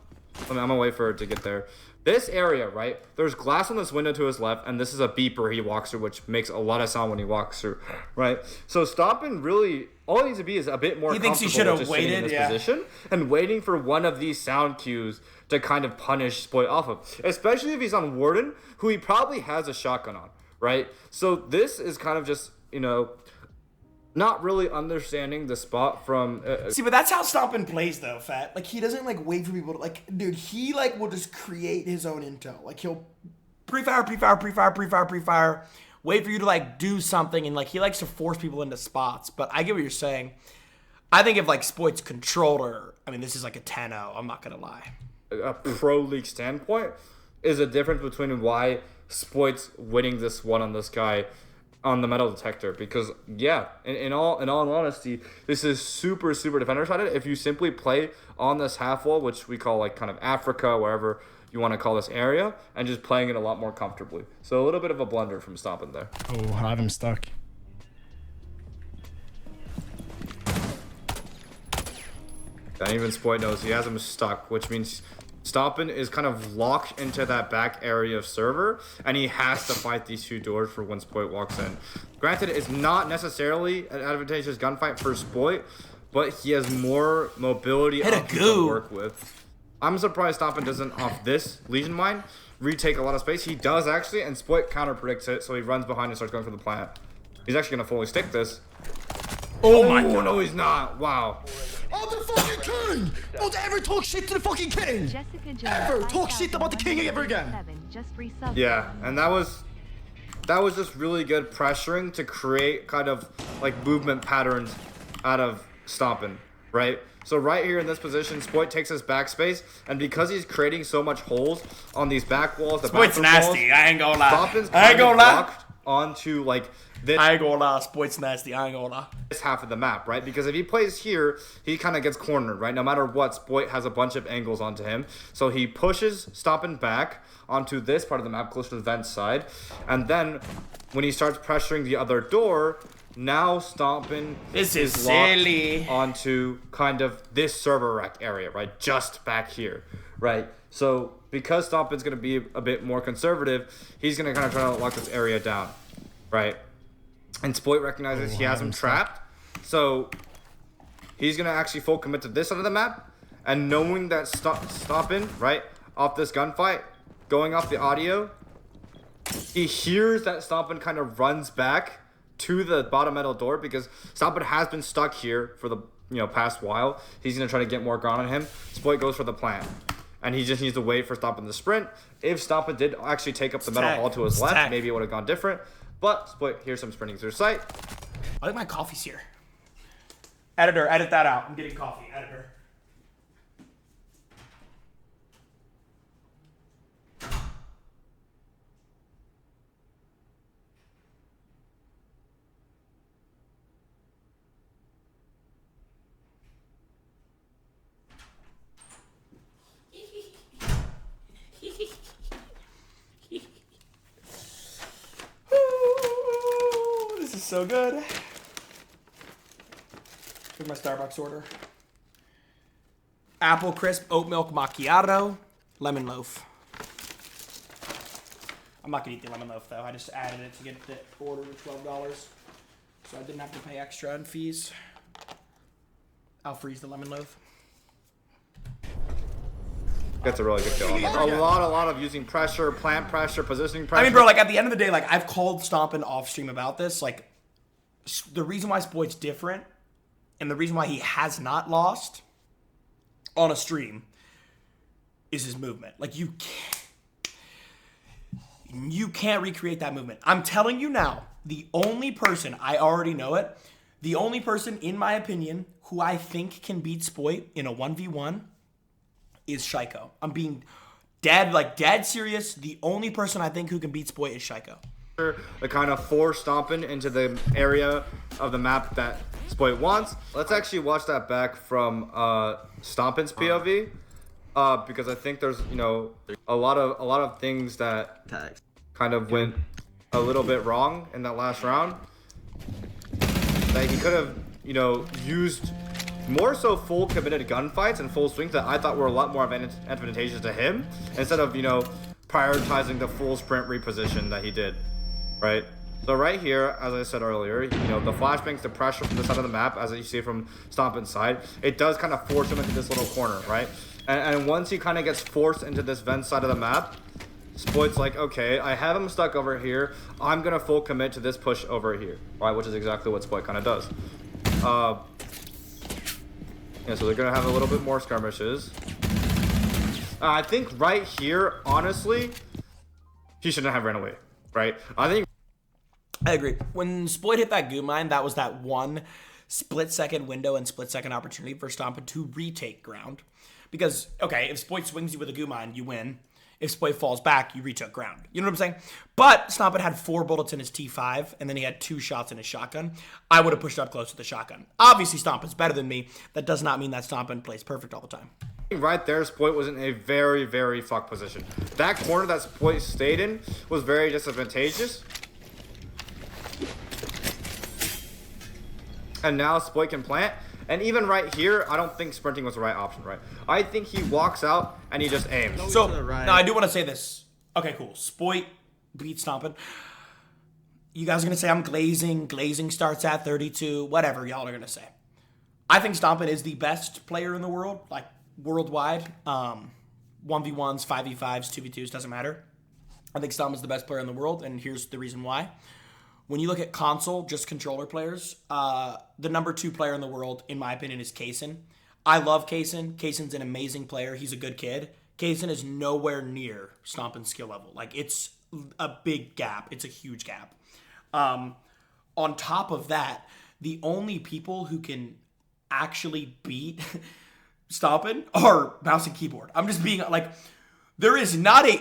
I'm gonna wait for it to get there. This area, right? There's glass on this window to his left, and this is a beeper he walks through, which makes a lot of sound when he walks through, right? So Stompn really, all he needs to be is a bit more
He thinks he
comfortable
should
with
have
just sitting in
waited,
this position and waiting for one of these sound cues to kind of punish Spoit off of, especially if he's on Warden, who he probably has a shotgun on, right? So this is kind of just, you know, not really understanding the spot from...
See, but that's how Stompn plays, though, Fat. Like, he doesn't, like, wait for people to, like... Dude, he, like, will just create his own intel. Like, he'll pre-fire, wait for you to, like, do something, and, like, he likes to force people into spots. But I get what you're saying. I think if, like, Spoit's controller... I mean, this is, like, a 10-0. I'm not gonna lie.
A pro league standpoint is a difference between why Spoit's winning this one on this guy on the metal detector, because yeah, in all honesty, this is super defender sided. If you simply play on this half wall, which we call like kind of Africa, wherever you want to call this area, and just playing it a lot more comfortably. So a little bit of a blunder from Stompn there.
Oh, I have him stuck.
And even Spoit knows he has him stuck, which means Stompn is kind of locked into that back area of server, and he has to fight these two doors for when Spoit walks in. Granted, it's not necessarily an advantageous gunfight for Spoit, but he has more mobility to work with. I'm surprised Stompn doesn't, off this Legion mine, retake a lot of space. He does actually, and Spoit counter predicts it, so he runs behind and starts going for the plant. He's actually going to fully stick this.
Oh my god.
No, he's not. Wow.
I'm the fucking king! Don't ever talk shit to the fucking king!
Jessica Jones,
Ever talk shit about the king ever again!
Just resub.
Yeah, and that was just really good pressuring to create kind of like movement patterns out of Stompn, right? So right here in this position, Spoit takes his backspace, and because he's creating so much holes on these back walls, the
Spoit's nasty. I ain't gonna lie.
Stompn's
I ain't gonna lie.
locked onto like this.
I ain't gonna lie. Spoit's nasty. I ain't gonna lie.
This half of the map, right? Because if he plays here, he kind of gets cornered, right? No matter what, Spoit has a bunch of angles onto him. So he pushes Stompn back onto this part of the map, close to the vent side. And then when he starts pressuring the other door, now Stompn is
silly.
locked onto kind of this server rack area, right? Just back here, right? So because Stompn's going to be a bit more conservative, he's going to kind of try to lock this area down, right? And Spoit recognizes he has him trapped. So he's going to actually full commit to this side of the map. And knowing that Stompn, right, off this gunfight, going off the audio, he hears that Stompn kind of runs back to the bottom metal door because Stompn has been stuck here for the past while. He's going to try to get more ground on him. Spoit goes for the plant. And he just needs to wait for Stompn to sprint. If Stompn did actually take up the metal hall to his left, maybe it would have gone different. But Spoit here's some sprinting through sight.
I think my coffee's here. Editor, edit that out. I'm getting coffee. Editor. This is so good. Here's my Starbucks order. Apple crisp oat milk macchiato, lemon loaf. I'm not gonna eat the lemon loaf though. I just added it to get the order to $12, so I didn't have to pay extra in fees. I'll freeze the lemon loaf.
That's a really good kill. A lot of using pressure, plant pressure, positioning pressure.
I mean, bro, like at the end of the day, like I've called Stompn off stream about this. Like the reason why Spoit's different and the reason why he has not lost on a stream is his movement. Like you can't recreate that movement. I'm telling you now, the only person, I already know it, the only person in my opinion who I think can beat Spoit in a 1v1 is Shaiko. I'm being dead serious. The only person I think who can beat Spoit is Shaiko.
To kind of force Stompn into the area of the map that Spoit wants. Let's actually watch that back from Stompn's POV, because I think there's a lot of things that kind of went a little bit wrong in that last round that he could have used more so full committed gunfights and full swings that I thought were a lot more advantageous to him instead of, you know, prioritizing the full sprint reposition that he did, right? So right here, as I said earlier, you know, the flashbangs, the pressure from the side of the map, as you see from Stompn's side, it does kind of force him into this little corner, right? And once he kind of gets forced into this vent side of the map, Spoit's like, okay, I have him stuck over here. I'm going to full commit to this push over here, right? Which is exactly what Spoit kind of does. Yeah, so they're going to have a little bit more skirmishes. I think right here, honestly, he shouldn't have ran away, right? I
agree. When Spoit hit that goo mine, that was that one split-second window and split-second opportunity for Stompn to retake ground. Because, okay, if Spoit swings you with a goo mine, you win. If Spoit falls back, you retook ground. You know what I'm saying? But Stompn had 4 bullets in his T5, and then he had 2 shots in his shotgun. I would have pushed up close with the shotgun. Obviously, Stompn's better than me. That does not mean that Stompn plays perfect all the time.
right there, Spoit was in a very, very fucked position. That corner that Spoit stayed in was very disadvantageous. And now Spoit can plant. And even right here, I don't think sprinting was the right option, right? I think he walks out and he just aims.
So, now I do want to say this. Okay, cool. Spoit beats Stompn. You guys are going to say I'm glazing. Glazing starts at 32. Whatever y'all are going to say. I think Stompn is the best player in the world, like worldwide. 1v1s, 5v5s, 2v2s, doesn't matter. I think Stompn is the best player in the world, and here's the reason why. When you look at console, just controller players, the number 2 player in the world, in my opinion, is Kaysen. I love Kaysen. Kaysen's an amazing player. He's a good kid. Kaysen is nowhere near Stompn's skill level. Like, it's a big gap. It's a huge gap. On top of that, the only people who can actually beat Stompn are mouse and keyboard. I'm just being like, there is not a,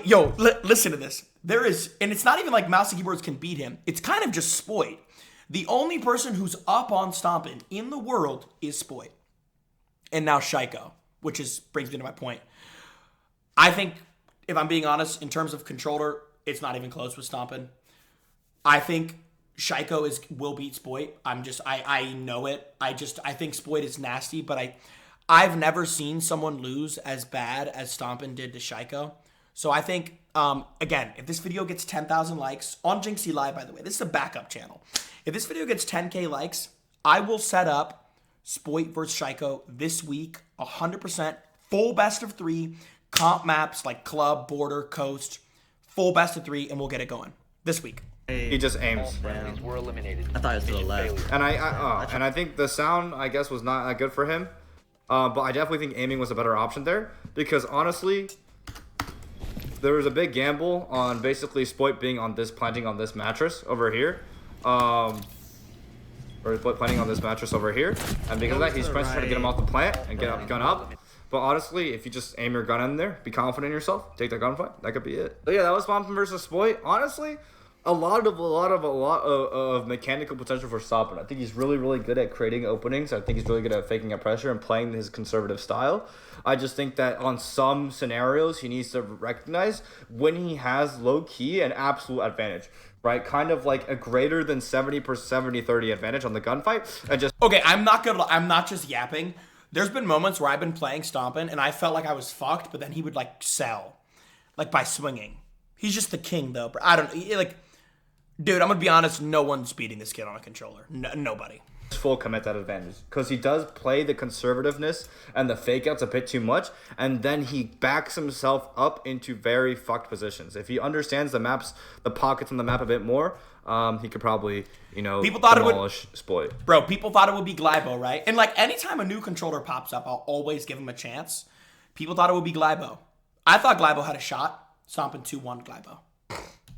listen to this. There is, and it's not even like mouse and keyboards can beat him. It's kind of just Spoit. The only person who's up on Stompn in the world is Spoit. And now Shaiko, which brings me to my point. I think, if I'm being honest, in terms of controller, it's not even close with Stompn. I think Shaiko will beat Spoit. I know it. I think Spoit is nasty, but I've never seen someone lose as bad as Stompn did to Shaiko. So I think, again, if this video gets 10,000 likes, on Jynxzi Live, by the way, this is a backup channel. If this video gets 10K likes, I will set up Spoit versus Shaiko this week, 100%, full best of 3, comp maps like club, border, coast, full best of 3, and we'll get it going this week.
He just aims.
All friendlies were eliminated.
I thought it was to the left.
Failure.
And I think the sound, I guess, was not that good for him. But I definitely think aiming was a better option there. Because honestly, there was a big gamble on basically Spoit being on this, planting on this mattress over here. Or Spoit planting on this mattress over here. And because of that, he's trying to get him off the plant and get up, gun up. But honestly, if you just aim your gun in there, be confident in yourself, take that gunfight, that could be it. So yeah, that was Stompn versus Spoit. Honestly, a lot of mechanical potential for Stompn. I think he's really, really good at creating openings. I think he's really good at faking up pressure and playing his conservative style. I just think that on some scenarios, he needs to recognize when he has low-key an absolute advantage, right? Kind of like a greater than 70/30 advantage on the gunfight. And just
okay, I'm not just yapping. There's been moments where I've been playing Stompn and I felt like I was fucked, but then he would like sell, like by swinging. He's just the king though. I don't like. Dude, I'm going to be honest, no one's beating this kid on a controller. Nobody.
Full commit that advantage. Because he does play the conservativeness and the fake outs a bit too much. And then he backs himself up into very fucked positions. If he understands the pockets on the map a bit more, he could probably, demolish Spoit.
Bro, people thought it would be Glybo, right? And like anytime a new controller pops up, I'll always give him a chance. People thought it would be Glybo. I thought Glybo had a shot. Stompn 2-1 Glybo.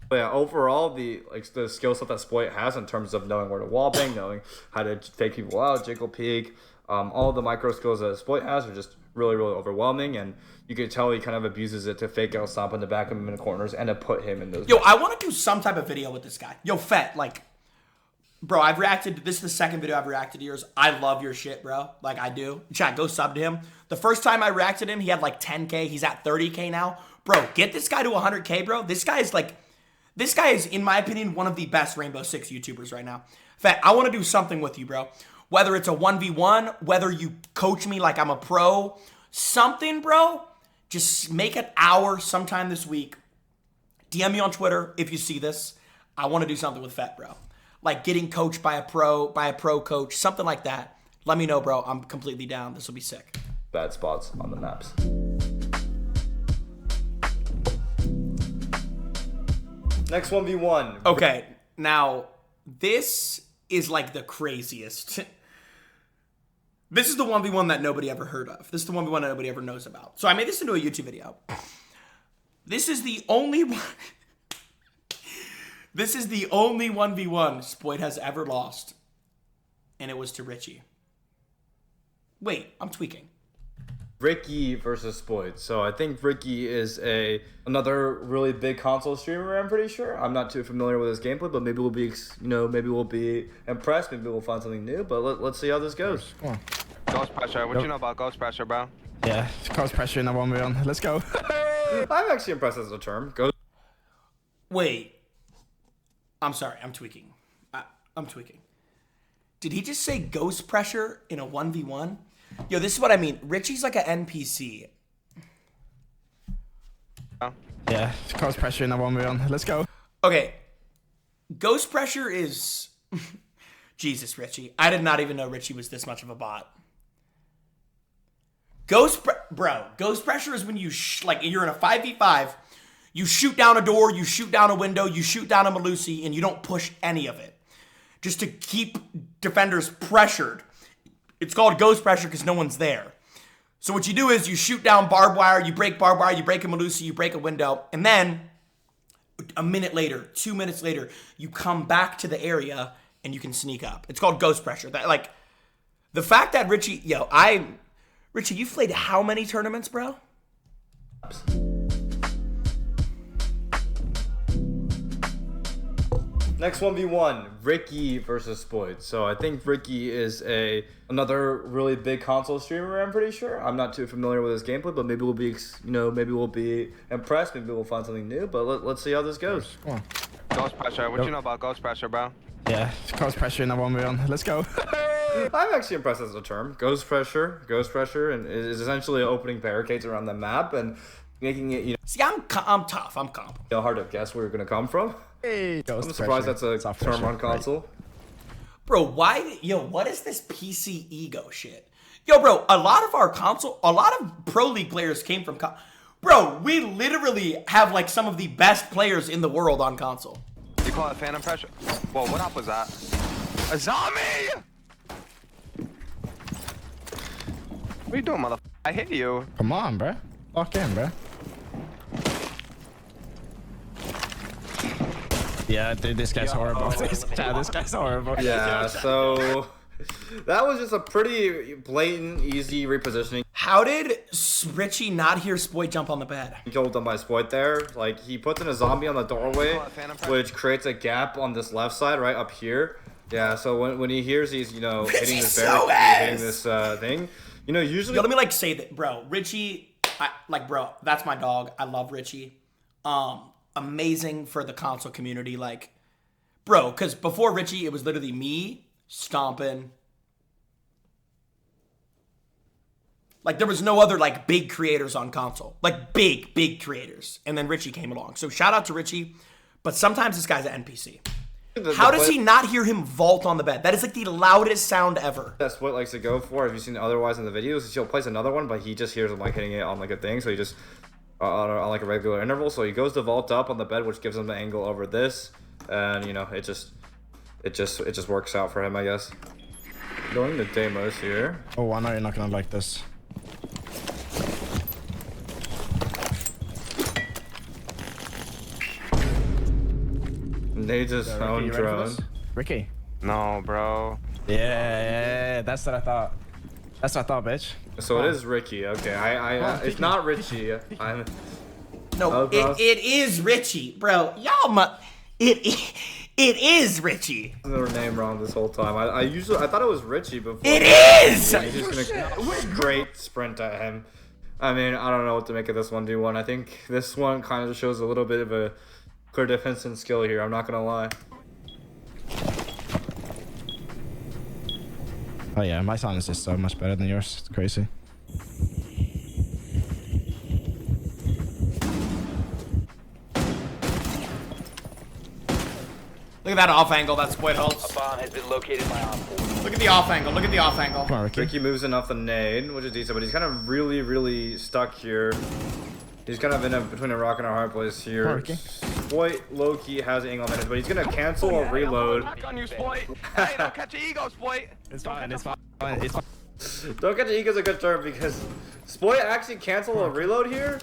But yeah, overall, the skill set that Spoit has in terms of knowing where to wallbang, knowing how to fake people out, jiggle peek, all the micro skills that Spoit has are just really, really overwhelming. And you can tell he kind of abuses it to fake out Stompn to back him in the corners and to put him in those.
I want to do some type of video with this guy. Fett, bro, I've reacted. This is the second video I've reacted to yours. I love your shit, bro. Like, I do. Chat, go sub to him. The first time I reacted to him, he had like 10K. He's at 30K now. Bro, get this guy to 100K, bro. This guy is, in my opinion, one of the best Rainbow Six YouTubers right now. Fett, I want to do something with you, bro. Whether it's a 1v1, whether you coach me like I'm a pro, something, bro, just make an hour sometime this week. DM me on Twitter if you see this. I want to do something with Fett, bro. Like getting coached by a pro coach, something like that. Let me know, bro. I'm completely down. This will be sick.
Bad spots on the maps. Next 1v1.
Okay, now this is like the craziest. This is the 1v1 that nobody ever heard of. This is the 1v1 that nobody ever knows about. So I made this into a YouTube video. This is the only one. This is the only 1v1 Spoit has ever lost. And it was to Ricci. Wait, I'm tweaking.
Ricci versus Spoit. So I think Ricci is another really big console streamer, I'm pretty sure. I'm not too familiar with his gameplay, but maybe we'll be, maybe we'll be impressed. Maybe we'll find something new, but let's see how this goes.
Come on.
Ghost pressure. What you know about ghost pressure, bro?
Yeah, ghost pressure in a 1v1. Let's go.
I'm actually impressed as a term. Ghost.
Wait. I'm sorry, I'm tweaking. I'm tweaking. Did he just say ghost pressure in a 1v1? Yo, this is what I mean. Ricci's like an NPC.
Yeah, ghost pressure in a 1v1. Let's go.
Okay. Ghost pressure is... Jesus, Ricci. I did not even know Ricci was this much of a bot. Ghost pressure is when you, like, you're in a 5v5, you shoot down a door, you shoot down a window, you shoot down a Malusi, and you don't push any of it. Just to keep defenders pressured. It's called ghost pressure because no one's there. So what you do is you shoot down barbed wire, you break barbed wire, you break a Malusi, you break a window, and then a minute later, 2 minutes later, you come back to the area and you can sneak up. It's called ghost pressure. That, like, the fact that Ricci, Ricci, you've played how many tournaments, bro?
Next 1v1, Ricci versus Spoit. So I think Ricci is another really big console streamer, I'm pretty sure. I'm not too familiar with his gameplay, but maybe we'll be, maybe we'll be impressed. Maybe we'll find something new, but let's see how this goes.
Come on.
Ghost pressure. What you know about ghost pressure, bro?
Yeah, ghost pressure in a 1v1. Let's go.
I'm actually impressed as a term. Ghost pressure, and is essentially opening barricades around the map and making it,
See, I'm tough. I'm comp.
hard to guess where you're gonna come from.
Hey, ghost
I'm surprised
pressure.
that's a
Soft
term
pressure.
on console.
Bro, what is this PC ego shit? Yo, bro, a lot of Pro League players came from Bro, we literally have like some of the best players in the world on console.
You call it phantom pressure? Whoa, what up was that? A zombie! What are you doing, motherfucker? I hit you.
Come on, bro. Lock in, bro. Yeah, dude, this guy's horrible. This guy's horrible.
Yeah, so that was just a pretty blatant, easy repositioning.
How did Ricci not hear Spoit jump on the bed?
He killed him by Spoit there. Like, he puts in a zombie on the doorway, which creates a gap on this left side, right up here. Yeah, so when he hears he's, hitting this hitting this thing, usually...
Yo, let me like say that, bro. Ricci, bro, that's my dog. I love Ricci. Amazing for the console community. Like, bro, because before Ricci, it was literally me, Stompn. Like, there was no other, like, big creators on console. Like, big creators. And then Ricci came along. So, shout out to Ricci. But sometimes this guy's an NPC. How does he not hear him vault on the bed? That is, like, the loudest sound ever.
That's what likes to go for. If you've seen otherwise in the videos, he'll place another one, but he just hears him, like, hitting it on, like, a thing. So, he just... on like a regular interval, so he goes to vault up on the bed, which gives him the angle over this, and it just works out for him, I guess. Going to Deimos here.
Oh, I know you're not gonna like this.
They just own drone.
Ricci.
No, bro.
Yeah, that's what I thought. That's what I thought, bitch.
So it is Ricci. Okay, it's not Ricci.
No, it is Ricci, bro. Y'all, it is Ricci.
Their name wrong this whole time. I thought it was Ricci before.
It is.
He's just gonna straight sprint at him. I mean, I don't know what to make of this 1v1. I think this one kind of shows a little bit of a clear defense and skill here. I'm not gonna lie.
Oh yeah, my sound is just so much better than yours. It's crazy.
Look at that off angle. That Spoit
A
helps.
bomb has been located by Op 4.
Look at the off angle. Look at the off angle.
Come on, Ricky.
Ricci moves enough the nade, which is decent, but he's kind of really stuck here. He's kind of in between a rock and a hard place here.
Ricky.
Spoit low-key has angle advantage, but he's gonna cancel a reload.
Back on you, Spoit. Hey, don't catch your ego, Spoit.
It's fine. It's fine. It's fine.
Don't get the ego's a good term because Spoit actually canceled a reload here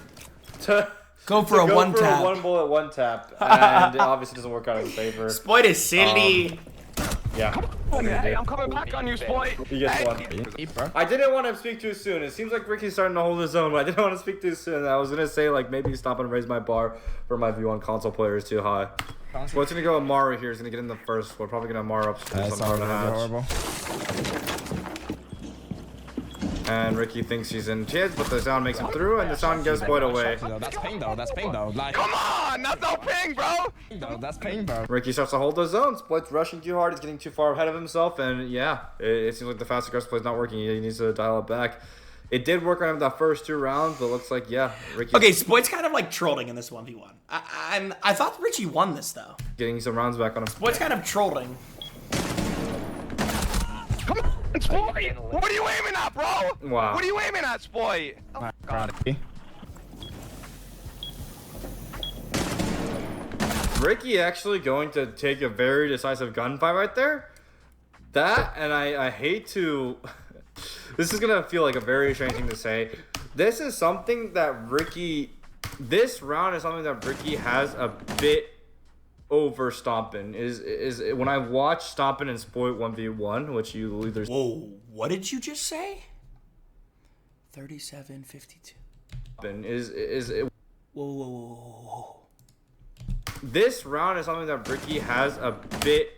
to
Go for a
go
one
for
tap.
a one bullet one tap, and it obviously doesn't work out in his favor.
Spoit is silly.
Yeah.
Hey, I'm coming back on you, Spoit.
He gets one.
Bro.
I didn't want to speak too soon. It seems like Ricky's starting to hold his own, but I didn't want to speak too soon. I was gonna say like maybe stop and raise my bar for my V1 console players too high. Spoit's gonna go Amara here. He's gonna get in the first. We're probably gonna Amara up.
That's horrible.
And Ricci thinks he's in kids, but the sound makes him through, and the sound gives Spoit away.
That's ping though. That's ping though. Like,
Come on, that's no ping, bro.
that's ping, bro.
Ricci starts to hold his own. Spoit's rushing too hard. He's getting too far ahead of himself, and yeah, it seems like the fast aggressive play is not working. He needs to dial it back. It did work on him the first 2 rounds, but it looks like, yeah, Ricci
Okay, Spoit's kind of like trolling in this 1v1. I thought Ricci won this though.
getting some rounds back on him.
Spoit's kind of trolling.
Come on, Spoit. What are you aiming at, bro?
Wow.
What are you aiming at, Spoit? Oh, God.
Ricci actually going to take a very decisive gunfight right there. That, and I hate to... This is going to feel like a very strange thing to say. This is something that Ricci... This round is something that Ricci has a bit over Stompn. Is when I watch Stompn and Spoit 1v1, which you either...
Whoa, what did you just say? 37-52. Whoa.
This round is something that Ricci has a bit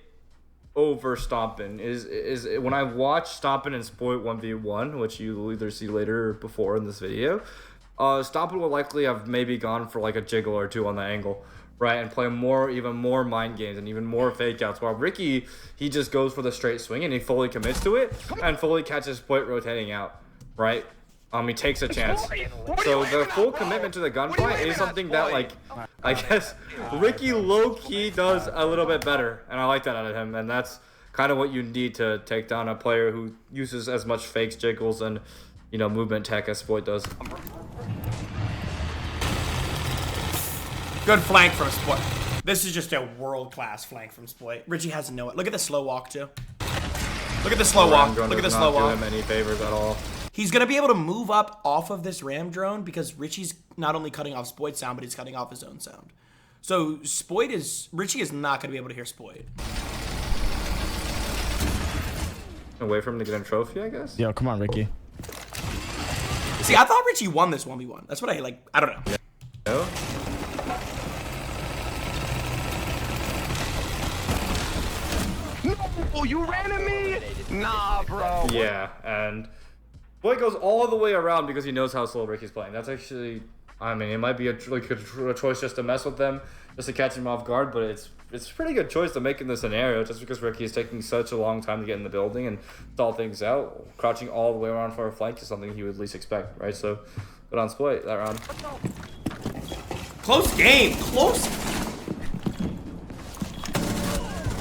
over Stompn. Is when I watch Stompn and Spoit 1v1, which you'll either see later or before in this video, Stompn will likely have maybe gone for like a jiggle or two on the angle, right, and play even more mind games and even more fake outs. While Ricci, he just goes for the straight swing and he fully commits to it and fully catches Spoit rotating out, right? He takes a chance. So the full commitment to the gunfight is something that, like, I guess Ricci low-key does a little bit better, and I like that out of him. And that's kind of what you need to take down a player who uses as much fakes, jiggles, and movement tech as Spoit does.
Good flank from Spoit. This is just a world-class flank from Spoit. Ricci has to know it. Look at the slow walk too. Look at the slow walk. Look at the slow walk.
Not doing him any favors at all.
He's going to be able to move up off of this ram drone because Ricci's not only cutting off Spoit's sound, but he's cutting off his own sound. So Ricci is not going to be able to hear Spoit.
Away from him to get a trophy, I guess?
Yo, come on, Ricky.
See, I thought Ricci won this 1v1. That's what I like. I don't know.
Yeah. No?
No, you ran at me? Nah, bro.
Yeah, and Spoit goes all the way around because he knows how slow Ricci's playing. That's actually, I mean, it might be a choice just to mess with them, just to catch him off guard, but it's a pretty good choice to make in this scenario, just because Ricci is taking such a long time to get in the building and stall things out. Crouching all the way around for a flank is something he would least expect, right? So, good on Spoit that round.
Close game. Close.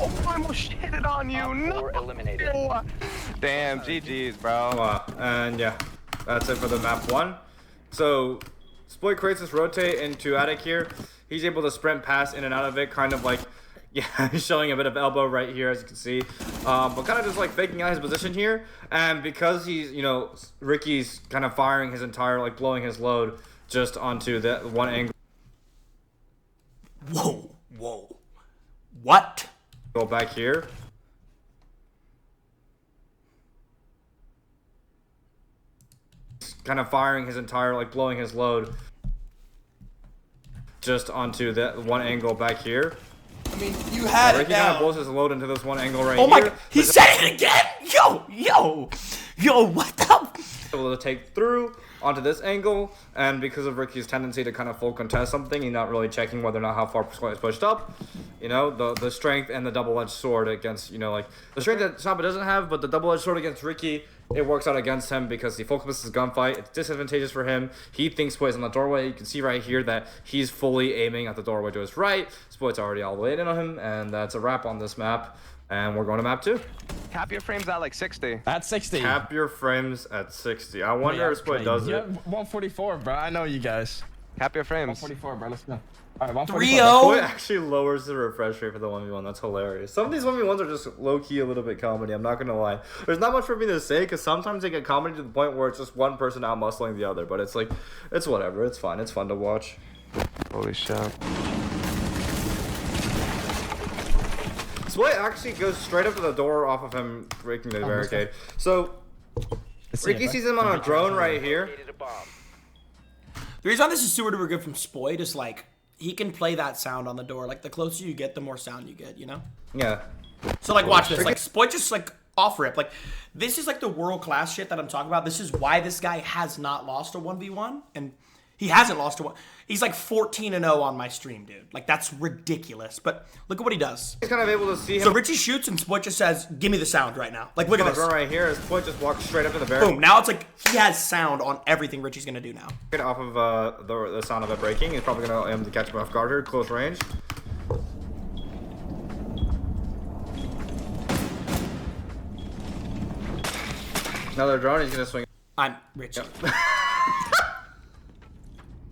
Oh, I almost shitted on you. No.
Eliminated.
Damn, GG's, bro.
Wow, and yeah, that's it for the map 1. So, Spoit creates this rotate into attic here. He's able to sprint past in and out of it, kind of like, yeah, showing a bit of elbow right here, as you can see. But kind of just like faking out his position here. And because he's, Ricci's kind of firing his entire, like blowing his load just onto that one angle.
Whoa. What?
Go back here. Kind of firing his entire, like blowing his load just onto that one angle back here.
I mean, you had
Ricci kind of blows his load into this one angle right
here. Oh my god, he said it again! Yo, what the?
Able to take through onto this angle, and because of Ricci's tendency to kind of full contest something, he's not really checking whether or not how far Spoit is pushed up. You know, the strength and the double-edged sword against, you know, like the strength that Stompn doesn't have, but the double-edged sword against Ricci, it works out against him because he focuses gunfight. It's disadvantageous for him. He thinks Spoit's on the doorway. You can see right here that he's fully aiming at the doorway to his right. Spoit's already all the way in on him, and that's a wrap on this map. And we're going to map 2.
Cap your frames at like 60.
At 60.
Cap your frames at 60. I wonder if Spoit does
you
it.
have 144, bro. I know you guys.
Cap your frames.
144, bro. Let's go. All right, 144.
3-0.
Spoit actually lowers the refresh rate for the 1v1. That's hilarious. Some of these 1v1s are just low-key a little bit comedy. I'm not going to lie. There's not much for me to say because sometimes they get comedy to the point where it's just one person out-muscling the other. But it's like, it's whatever. It's fine. It's fun to watch.
Holy shit.
Spoit actually goes straight up to the door off of him breaking the barricade. So, Ricci sees him on a drone right here.
The reason why this is super duper good from Spoit is like he can play that sound on the door. Like the closer you get, the more sound you get, you know?
Yeah.
So like watch this. Like Spoit just like off rip. Like this is like the world class shit that I'm talking about. This is why this guy has not lost a 1v1 and he hasn't lost a one. He's like 14-0 on my stream, dude. Like that's ridiculous. But look at what he does.
He's kind of able to see him.
So Ricci shoots and Spoit just says, "Give me the sound right now." Like look at this.
Right here, as Spoit just walks straight up to the barricade.
Boom. Now it's like he has sound on everything Ricci's gonna do now.
Off of the sound of it breaking, he's probably gonna catch him off guard here, close range. Another drone. He's gonna swing.
I'm Ricci.
Yep.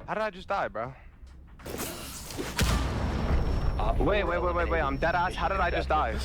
How did I just die, bro? Wait. I'm dead ass. How did I just die?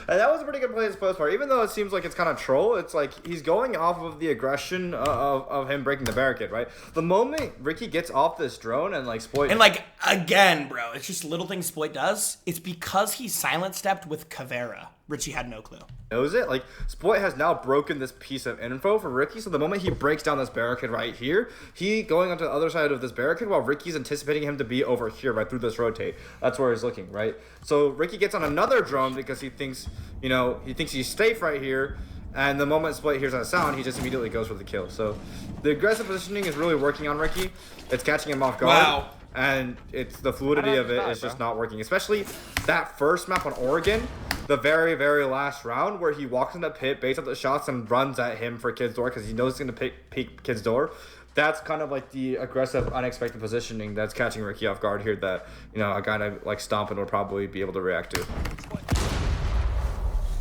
And that was a pretty good play as post part. Even though it seems like it's kind of troll, it's like he's going off of the aggression of him breaking the barricade, right? The moment Ricci gets off this drone and like Spoit...
And like, again, bro, it's just little things Spoit does. It's because he silent stepped with Caveira. Ricci had no clue.
Knows it. Like, Spoit has now broken this piece of info for Ricci, so the moment he breaks down this barricade right here, he going onto the other side of this barricade while Ricci's anticipating him to be over here, right through this rotate. That's where he's looking, right? So Ricci gets on another drone because he thinks, you know, he thinks he's safe right here, and the moment Spoit hears that sound, he just immediately goes for the kill. So the aggressive positioning is really working on Ricci. It's catching him off guard.
Wow.
And it's the fluidity of it is just not working, especially that first map on Oregon, the very, very last round where he walks in the pit, baits up the shots, and runs at him for Kid's door because he knows he's going to peek Kid's door. That's kind of like the aggressive, unexpected positioning that's catching Ricci off guard here that, you know, a guy like Stompn would probably be able to react to.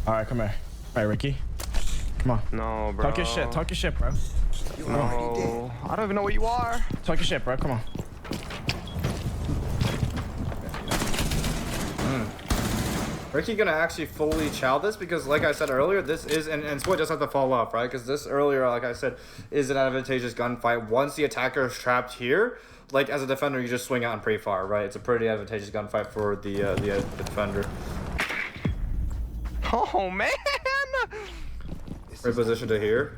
All right, come here. All right, Ricci. Come on.
No, bro.
Talk your shit. Talk your shit, bro.
No. I don't even know where you are.
Talk your shit, bro. Come on.
Ricci gonna actually fully chow this because, like I said earlier, this is, and Spoit just have to fall off, right? Because this earlier, like I said, is an advantageous gunfight. Once the attacker is trapped here, like as a defender, you just swing out and pre-fire, right? It's a pretty advantageous gunfight for the defender.
Oh man!
Great position to here.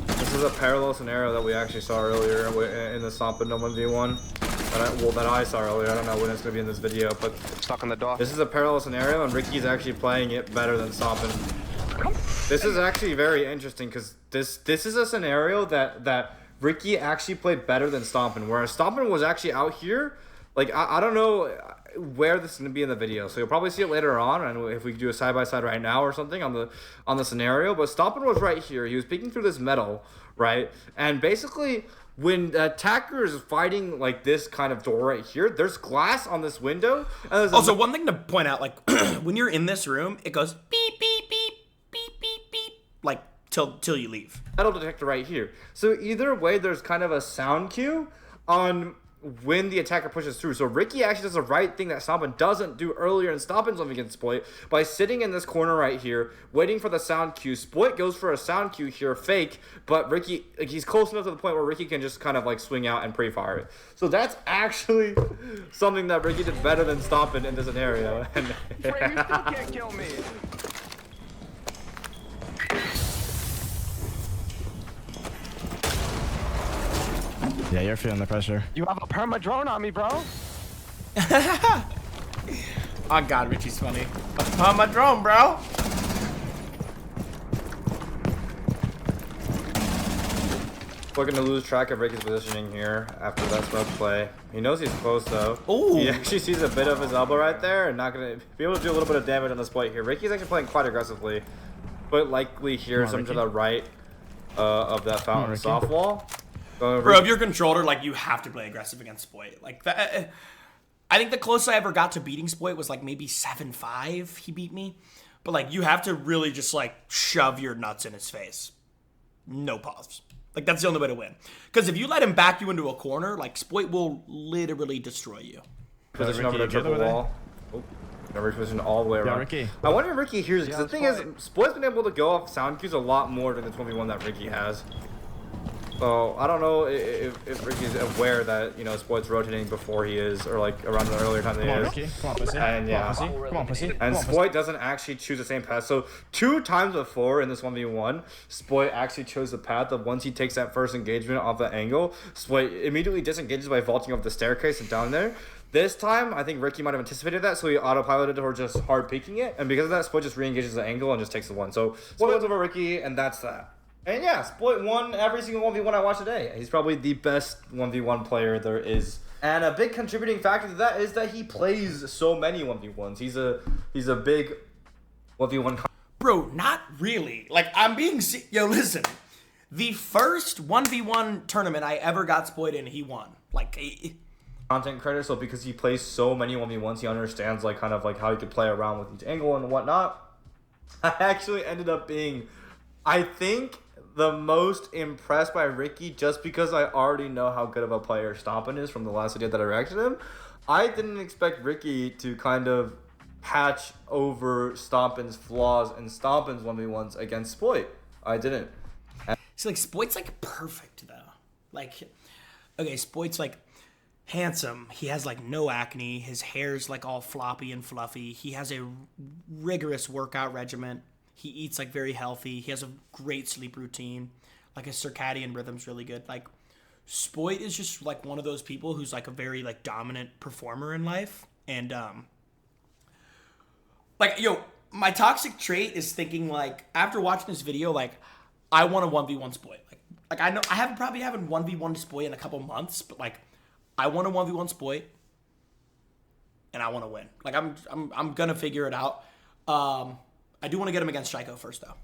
This is a parallel scenario that we actually saw earlier in the Stompn 1v1. That I saw earlier. I don't know when it's going to be in this video, but
Stuck on the door.
this is a parallel scenario, and Ricci's actually playing it better than Stompn. This is actually very interesting because this is a scenario that Ricci actually played better than Stompn, whereas Stompn was actually out here. Like I don't know where this is going to be in the video, so you'll probably see it later on, and if we do a side by side right now or something on the scenario. But Stompn was right here. He was peeking through this metal, right, and basically, when the attacker is fighting like this kind of door right here, there's glass on this window. And there's
Also, one thing to point out, like when you're in this room, it goes beep, beep, beep, beep, beep, beep, like till you leave.
Metal detector right here. So either way, there's kind of a sound cue on when the attacker pushes through. So Ricci actually does the right thing that Stompn doesn't do earlier in Stompn's one against Spoit by sitting in this corner right here, waiting for the sound cue. Spoit goes for a sound cue here, fake, but Ricci, like, he's close enough to the point where Ricci can just kind of like swing out and pre-fire it. So that's actually something that Ricci did better than Stompn in this scenario. And
You still can't kill me.
Yeah, you're feeling the pressure.
You have a perma drone on me, bro.
Oh God, Ricci's funny. On my drone, bro.
We're gonna lose track of Ricci's positioning here after that smoke play. He knows he's close though.
Ooh.
He actually sees a bit of his elbow right there and not gonna be able to do a little bit of damage on this Spoit here. Ricci's actually playing quite aggressively, but likely here some to the right of that fountain soft wall.
Bro, if you're a controller, like, you have to play aggressive against Spoit. Like, that, I think the closest I ever got to beating Spoit was, like, maybe 7-5 he beat me. But, like, you have to really just, like, shove your nuts in his face. No pause. Like, that's the only way to win. Because if you let him back you into a corner, like, Spoit will literally destroy you.
Position over the triple wall. Oh, never position all the way around.
Ricky.
I wonder if Ricci hears it, because the thing is, Spoit's been able to go off sound cues a lot more than the 1v1 that Ricci has. So I don't know if Ricci's aware that, you know, Spoit's rotating before he is, or like around the earlier time than he is.
Ricky. Come on, pussy.
And yeah,
Come on, pussy.
and Spoit doesn't actually choose the same path. So 2 times before in this 1v1, Spoit actually chose the path of once he takes that first engagement off the angle, Spoit immediately disengages by vaulting up the staircase and down there. This time, I think Ricci might have anticipated that, so he autopiloted or just hard peeking it, and because of that, Spoit just re-engages the angle and just takes the one. So Spoit wins over Ricci, and that's that. And yeah, Spoit won every single 1v1 I watched today. He's probably the best 1v1 player there is. And a big contributing factor to that is that he plays so many 1v1s. He's a big 1v1.
Bro, not really. Like, I'm being... Yo, listen. The first 1v1 tournament I ever got Spoit in, he won. Like...
Content creator, so because he plays so many 1v1s, he understands, like, kind of, like, how he could play around with each angle and whatnot. I actually ended up being, I think, the most impressed by Ricci just because I already know how good of a player Stompn is from the last video that I reacted to him. I didn't expect Ricci to kind of patch over Stompn's flaws and Stompn's 1v1s against Spoit. I didn't.
So, like, Spoit's, like, perfect, though. Like, okay, Spoit's, like, handsome. He has, like, no acne. His hair's, like, all floppy and fluffy. He has a rigorous workout regimen. He eats, like, very healthy. He has a great sleep routine. Like, his circadian rhythm's really good. Like, Spoit is just, like, one of those people who's, like, a very, like, dominant performer in life. And, like, yo, my toxic trait is thinking, like, after watching this video, like, I want a 1v1 Spoit. Like I know I probably haven't 1v1 Spoit in a couple months, but, like, I want a 1v1 Spoit, and I want to win. Like, I'm gonna figure it out. I do want to get him against Shaiko first, though.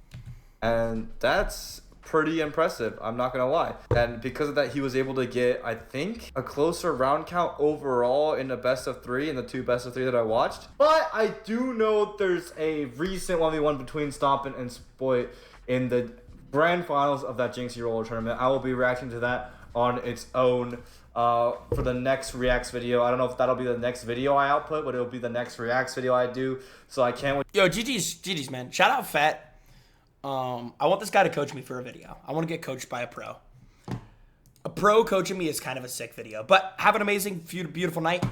And that's pretty impressive, I'm not gonna lie. And because of that, he was able to get, I think, a closer round count overall in the best of 3, in the 2 best of 3 that I watched. But I do know there's a recent 1v1 between Stompn and Spoit in the grand finals of that Jynxzi roller tournament. I will be reacting to that on its own for the next reacts video. I don't know if that'll be the next video I output, but it'll be the next reacts video I do. So I can't wait.
Yo, GG's, man. Shout out Fett. I want this guy to coach me for a video. I want to get coached by a pro. A pro coaching me is kind of a sick video. But have an amazing, beautiful night.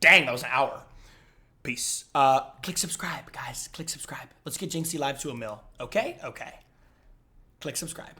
Dang, that was an hour. Peace. Click subscribe, guys. Click subscribe. Let's get Jynxzi live to 1 mil. Okay? Okay. Click subscribe.